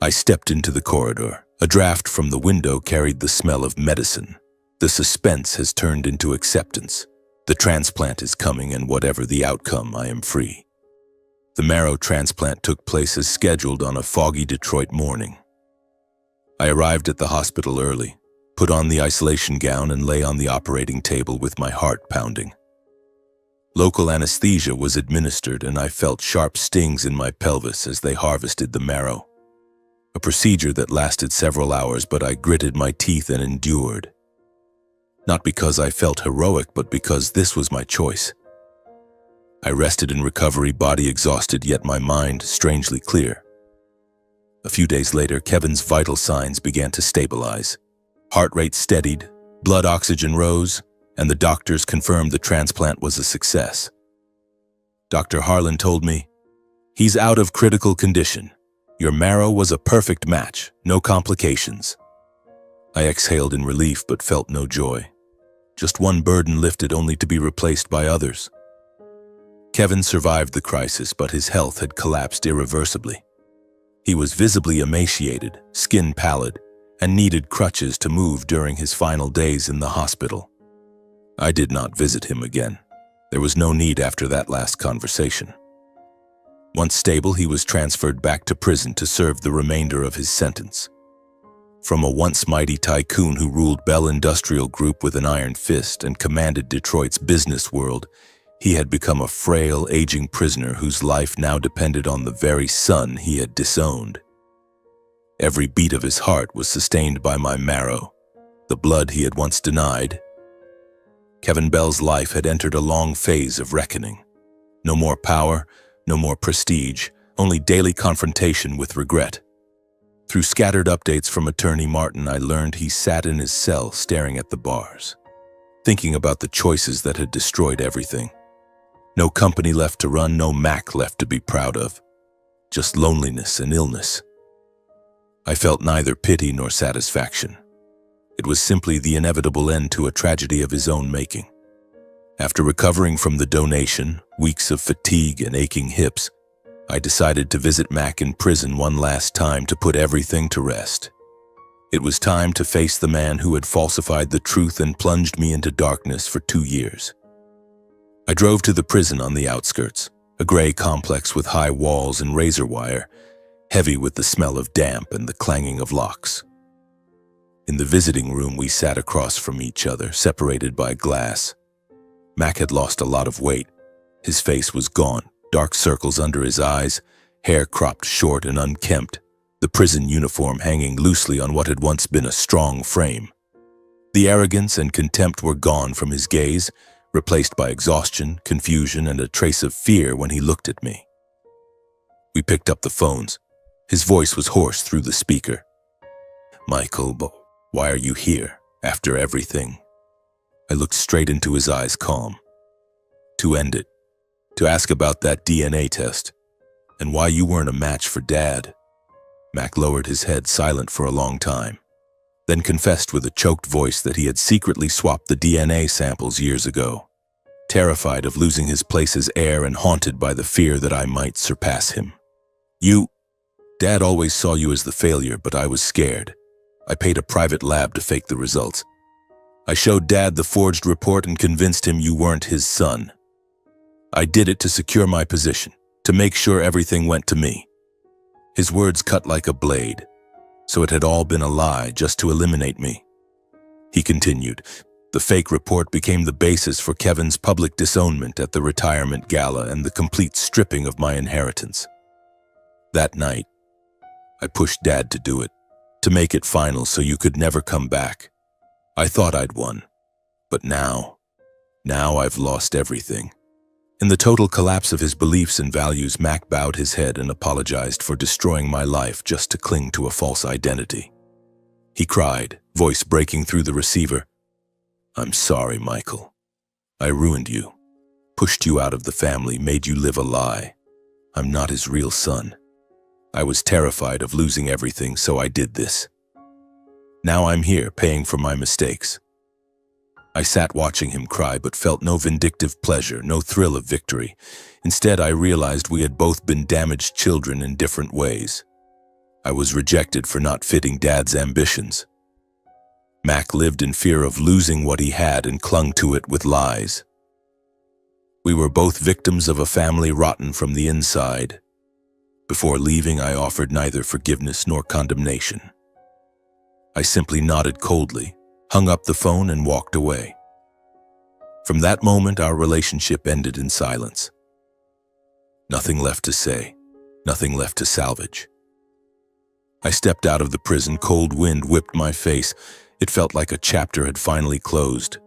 I stepped into the corridor. A draft from the window carried the smell of medicine. The suspense has turned into acceptance. The transplant is coming, and whatever the outcome, I am free. The marrow transplant took place as scheduled on a foggy Detroit morning. I arrived at the hospital early, put on the isolation gown, and lay on the operating table with my heart pounding. Local anesthesia was administered, and I felt sharp stings in my pelvis as they harvested the marrow. A procedure that lasted several hours, but I gritted my teeth and endured. Not because I felt heroic, but because this was my choice. I rested in recovery, body exhausted, yet my mind strangely clear. A few days later, Kevin's vital signs began to stabilize. Heart rate steadied, blood oxygen rose, and the doctors confirmed the transplant was a success. Dr. Harlan told me, "He's out of critical condition. Your marrow was a perfect match, no complications." I exhaled in relief but felt no joy. Just one burden lifted, only to be replaced by others. Kevin survived the crisis, but his health had collapsed irreversibly. He was visibly emaciated, skin pallid, and needed crutches to move during his final days in the hospital. I did not visit him again. There was no need after that last conversation. Once stable, he was transferred back to prison to serve the remainder of his sentence. From a once mighty tycoon who ruled Bell Industrial Group with an iron fist and commanded Detroit's business world, he had become a frail, aging prisoner whose life now depended on the very son he had disowned. Every beat of his heart was sustained by my marrow, the blood he had once denied. Kevin Bell's life had entered a long phase of reckoning. No more power, no more prestige, only daily confrontation with regret. Through scattered updates from Attorney Martin, I learned he sat in his cell staring at the bars, thinking about the choices that had destroyed everything. No company left to run, no Mac left to be proud of. Just loneliness and illness. I felt neither pity nor satisfaction. It was simply the inevitable end to a tragedy of his own making. After recovering from the donation, weeks of fatigue and aching hips, I decided to visit Mac in prison one last time to put everything to rest. It was time to face the man who had falsified the truth and plunged me into darkness for 2 years. I drove to the prison on the outskirts, a gray complex with high walls and razor wire, heavy with the smell of damp and the clanging of locks. In the visiting room, we sat across from each other, separated by glass. Mac had lost a lot of weight. His face was gaunt, dark circles under his eyes, hair cropped short and unkempt, the prison uniform hanging loosely on what had once been a strong frame. The arrogance and contempt were gone from his gaze, replaced by exhaustion, confusion, and a trace of fear when he looked at me. We picked up the phones. His voice was hoarse through the speaker. "Michael, why are you here, after everything?" I looked straight into his eyes, calm. "To end it. To ask about that DNA test, and why you weren't a match for Dad." Mac lowered his head, silent for a long time, then confessed with a choked voice that he had secretly swapped the DNA samples years ago, terrified of losing his place as heir and haunted by the fear that I might surpass him. Dad always saw you as the failure, but I was scared. I paid a private lab to fake the results. I showed Dad the forged report and convinced him you weren't his son. I did it to secure my position, to make sure everything went to me." His words cut like a blade. So it had all been a lie, just to eliminate me. He continued, "The fake report became the basis for Kevin's public disownment at the retirement gala and the complete stripping of my inheritance. That night, I pushed Dad to do it, to make it final so you could never come back. I thought I'd won, but now I've lost everything." In the total collapse of his beliefs and values, Mac bowed his head and apologized for destroying my life just to cling to a false identity. He cried, voice breaking through the receiver, "I'm sorry, Michael. I ruined you, pushed you out of the family, made you live a lie. I'm not his real son. I was terrified of losing everything, so I did this. Now I'm here, paying for my mistakes." I sat watching him cry but felt no vindictive pleasure, no thrill of victory. Instead, I realized we had both been damaged children in different ways. I was rejected for not fitting Dad's ambitions. Mac lived in fear of losing what he had and clung to it with lies. We were both victims of a family rotten from the inside. Before leaving, I offered neither forgiveness nor condemnation. I simply nodded coldly, hung up the phone, and walked away. From that moment, our relationship ended in silence. Nothing left to say, nothing left to salvage. I stepped out of the prison, cold wind whipped my face. It felt like a chapter had finally closed.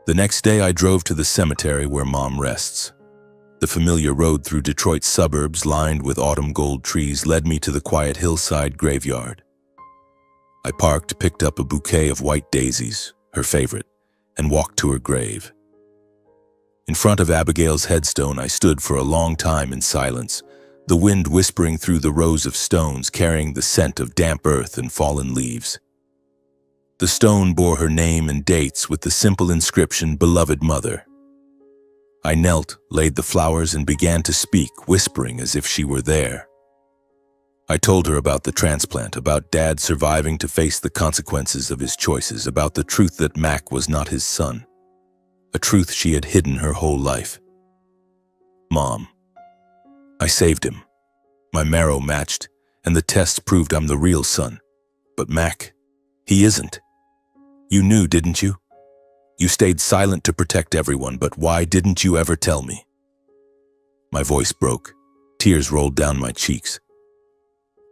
The next day, I drove to the cemetery where Mom rests. The familiar road through Detroit's suburbs, lined with autumn gold trees, led me to the quiet hillside graveyard. I parked, picked up a bouquet of white daisies, her favorite, and walked to her grave. In front of Abigail's headstone, I stood for a long time in silence, the wind whispering through the rows of stones, carrying the scent of damp earth and fallen leaves. The stone bore her name and dates with the simple inscription, "Beloved Mother." I knelt, laid the flowers, and began to speak, whispering as if she were there. I told her about the transplant, about Dad surviving to face the consequences of his choices, about the truth that Mac was not his son, a truth she had hidden her whole life. "Mom, I saved him. My marrow matched, and the tests proved I'm the real son. But Mac, he isn't. You knew, didn't you? You stayed silent to protect everyone, but why didn't you ever tell me?" My voice broke. Tears rolled down my cheeks.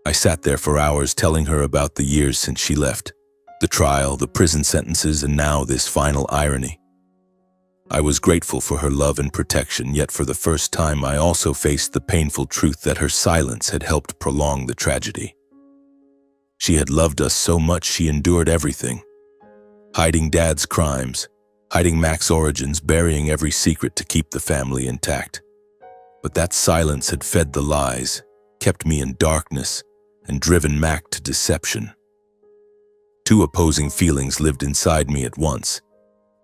I sat there for hours telling her about the years since she left, the trial, the prison sentences, and now this final irony. I was grateful for her love and protection, yet for the first time I also faced the painful truth that her silence had helped prolong the tragedy. She had loved us so much she endured everything, hiding Dad's crimes, hiding Mac's origins, burying every secret to keep the family intact. But that silence had fed the lies, kept me in darkness, and driven Mac to deception. Two opposing feelings lived inside me at once.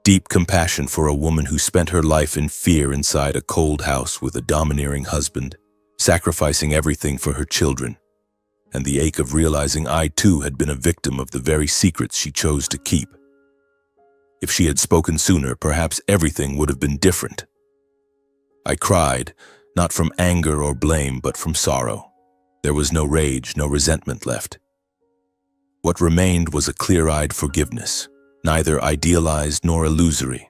Deep compassion for a woman who spent her life in fear inside a cold house with a domineering husband, sacrificing everything for her children, and the ache of realizing I too had been a victim of the very secrets she chose to keep. If she had spoken sooner, perhaps everything would have been different. I cried, not from anger or blame, but from sorrow. There was no rage, no resentment left. What remained was a clear-eyed forgiveness, neither idealized nor illusory.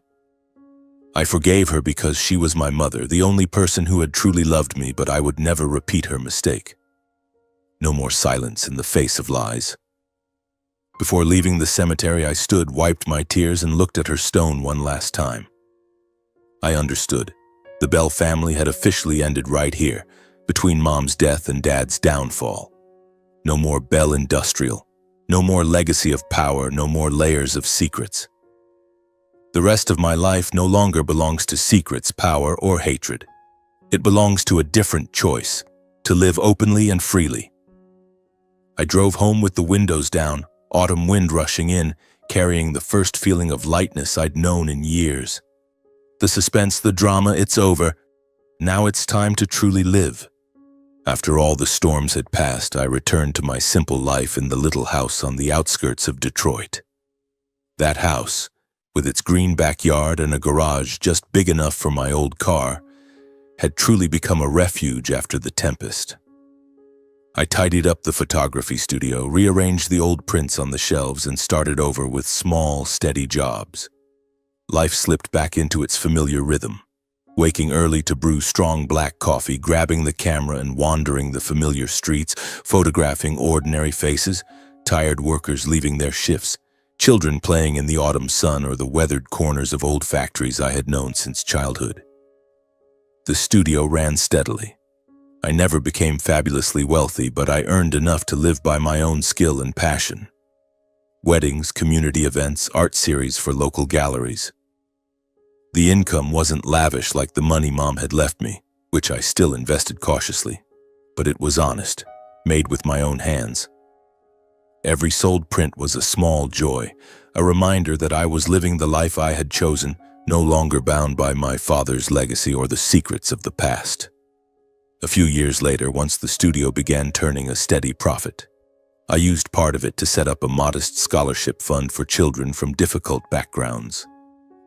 I forgave her because she was my mother, the only person who had truly loved me, but I would never repeat her mistake. No more silence in the face of lies. Before leaving the cemetery, I stood, wiped my tears, and looked at her stone one last time. I understood. The Bell family had officially ended right here, between Mom's death and Dad's downfall. No more Bell Industrial, no more legacy of power, no more layers of secrets. The rest of my life no longer belongs to secrets, power, or hatred. It belongs to a different choice, to live openly and freely. I drove home with the windows down, autumn wind rushing in, carrying the first feeling of lightness I'd known in years. The suspense, the drama, it's over. Now it's time to truly live. After all the storms had passed, I returned to my simple life in the little house on the outskirts of Detroit. That house, with its green backyard and a garage just big enough for my old car, had truly become a refuge after the tempest. I tidied up the photography studio, rearranged the old prints on the shelves, and started over with small, steady jobs. Life slipped back into its familiar rhythm, waking early to brew strong black coffee, grabbing the camera and wandering the familiar streets, photographing ordinary faces, tired workers leaving their shifts, children playing in the autumn sun or the weathered corners of old factories I had known since childhood. The studio ran steadily. I never became fabulously wealthy, but I earned enough to live by my own skill and passion. Weddings, community events, art series for local galleries. The income wasn't lavish like the money Mom had left me, which I still invested cautiously, but it was honest, made with my own hands. Every sold print was a small joy, a reminder that I was living the life I had chosen, no longer bound by my father's legacy or the secrets of the past. A few years later, once the studio began turning a steady profit, I used part of it to set up a modest scholarship fund for children from difficult backgrounds,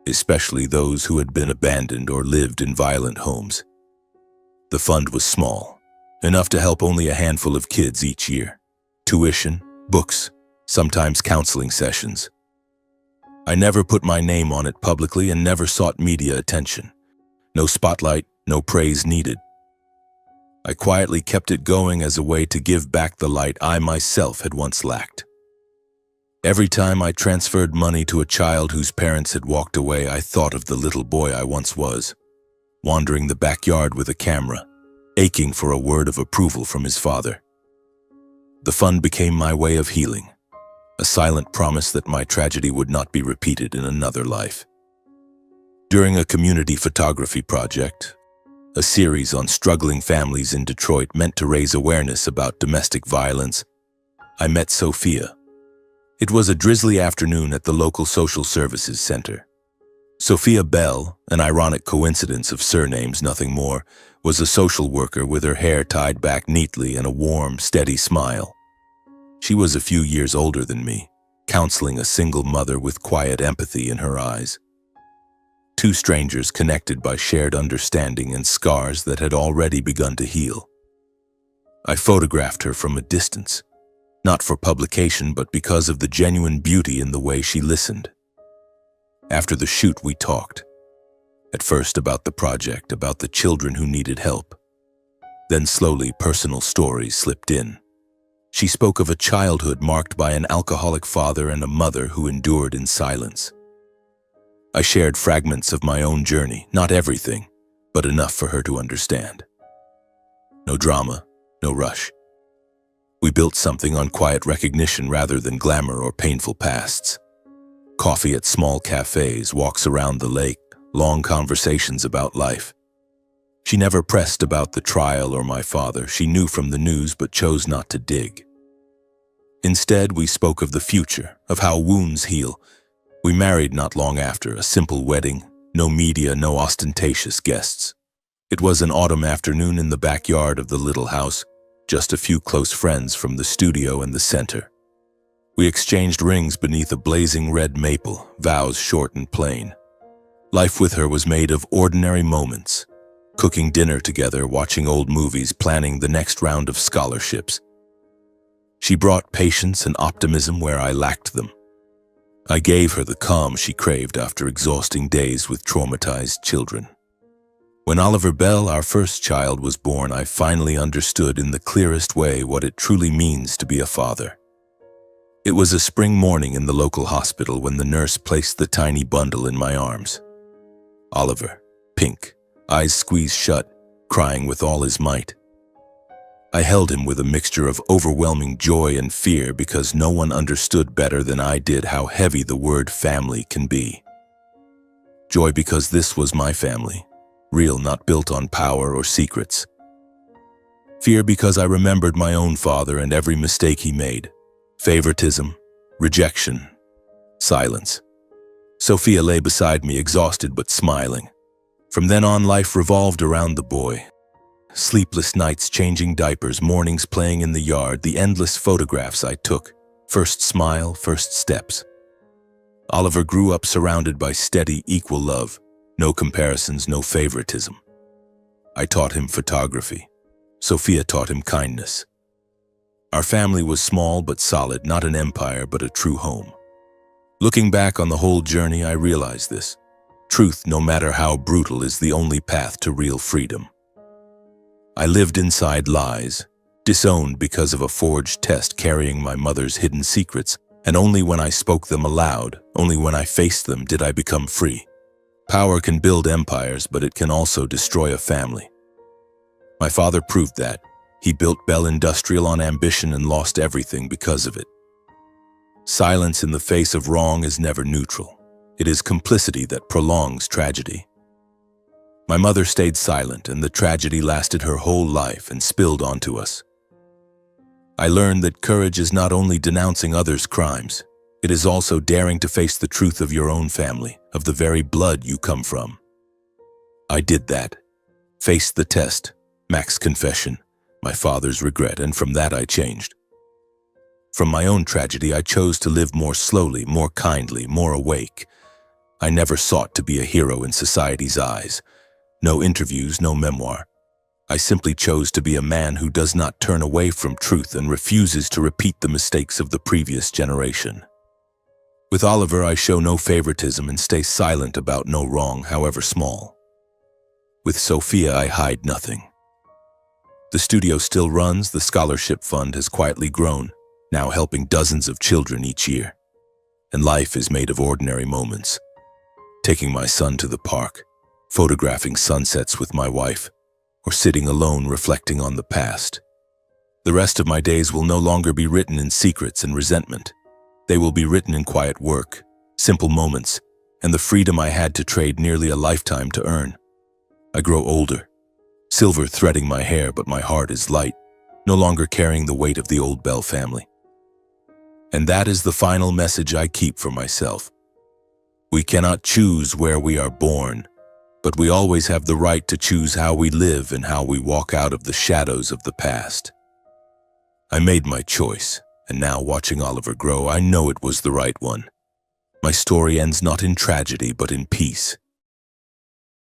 especially those who had been abandoned or lived in violent homes. The fund was small, enough to help only a handful of kids each year. Tuition, books, sometimes counseling sessions. I never put my name on it publicly and never sought media attention. No spotlight, no praise needed. I quietly kept it going as a way to give back the light I myself had once lacked. Every time I transferred money to a child whose parents had walked away, I thought of the little boy I once was, wandering the backyard with a camera, aching for a word of approval from his father. The fund became my way of healing, a silent promise that my tragedy would not be repeated in another life. During a community photography project, a series on struggling families in Detroit meant to raise awareness about domestic violence, I met Sophia. It was a drizzly afternoon at the local social services center. Sophia Bell, an ironic coincidence of surnames, nothing more, was a social worker with her hair tied back neatly and a warm, steady smile. She was a few years older than me, counseling a single mother with quiet empathy in her eyes. Two strangers connected by shared understanding and scars that had already begun to heal. I photographed her from a distance, not for publication but because of the genuine beauty in the way she listened. After the shoot, we talked. At first about the project, about the children who needed help. Then slowly personal stories slipped in. She spoke of a childhood marked by an alcoholic father and a mother who endured in silence. I shared fragments of my own journey, not everything, but enough for her to understand. No drama, no rush. We built something on quiet recognition rather than glamour or painful pasts. Coffee at small cafes, walks around the lake, long conversations about life. She never pressed about the trial or my father. She knew from the news but chose not to dig. Instead, we spoke of the future, of how wounds heal. We married not long after, a simple wedding, no media, no ostentatious guests. It was an autumn afternoon in the backyard of the little house, just a few close friends from the studio and the center. We exchanged rings beneath a blazing red maple, vows short and plain. Life with her was made of ordinary moments, cooking dinner together, watching old movies, planning the next round of scholarships. She brought patience and optimism where I lacked them. I gave her the calm she craved after exhausting days with traumatized children. When Oliver Bell, our first child, was born, I finally understood in the clearest way what it truly means to be a father. It was a spring morning in the local hospital when the nurse placed the tiny bundle in my arms. Oliver, pink, eyes squeezed shut, crying with all his might. I held him with a mixture of overwhelming joy and fear because no one understood better than I did how heavy the word family can be. Joy because this was my family, real, not built on power or secrets. Fear because I remembered my own father and every mistake he made. Favoritism, rejection, silence. Sophia lay beside me, exhausted but smiling. From then on, life revolved around the boy. Sleepless nights, changing diapers, mornings playing in the yard, the endless photographs I took. First smile, first steps. Oliver grew up surrounded by steady, equal love. No comparisons, no favoritism. I taught him photography. Sophia taught him kindness. Our family was small but solid, not an empire but a true home. Looking back on the whole journey, I realized this. Truth, no matter how brutal, is the only path to real freedom. I lived inside lies, disowned because of a forged test, carrying my mother's hidden secrets, and only when I spoke them aloud, only when I faced them, did I become free. Power can build empires, but it can also destroy a family. My father proved that. He built Bell Industrial on ambition and lost everything because of it. Silence in the face of wrong is never neutral. It is complicity that prolongs tragedy. My mother stayed silent, and the tragedy lasted her whole life and spilled onto us. I learned that courage is not only denouncing others' crimes, It is also daring to face the truth of your own family, of the very blood you come from. I did that. Faced the test, Mac's confession, my father's regret, and from that I changed. From my own tragedy, I chose to live more slowly, more kindly, more awake. I never sought to be a hero in society's eyes. No interviews, no memoir. I simply chose to be a man who does not turn away from truth and refuses to repeat the mistakes of the previous generation. With Oliver, I show no favoritism and stay silent about no wrong, however small. With Sophia, I hide nothing. The studio still runs, the scholarship fund has quietly grown, now helping dozens of children each year. And life is made of ordinary moments. Taking my son to the park, photographing sunsets with my wife, or sitting alone reflecting on the past. The rest of my days will no longer be written in secrets and resentment. They will be written in quiet work, simple moments, and the freedom I had to trade nearly a lifetime to earn. I grow older, silver threading my hair, but my heart is light, no longer carrying the weight of the old Bell family. And that is the final message I keep for myself. We cannot choose where we are born, but we always have the right to choose how we live and how we walk out of the shadows of the past. I made my choice, and now watching Oliver grow, I know it was the right one. My story ends not in tragedy, but in peace.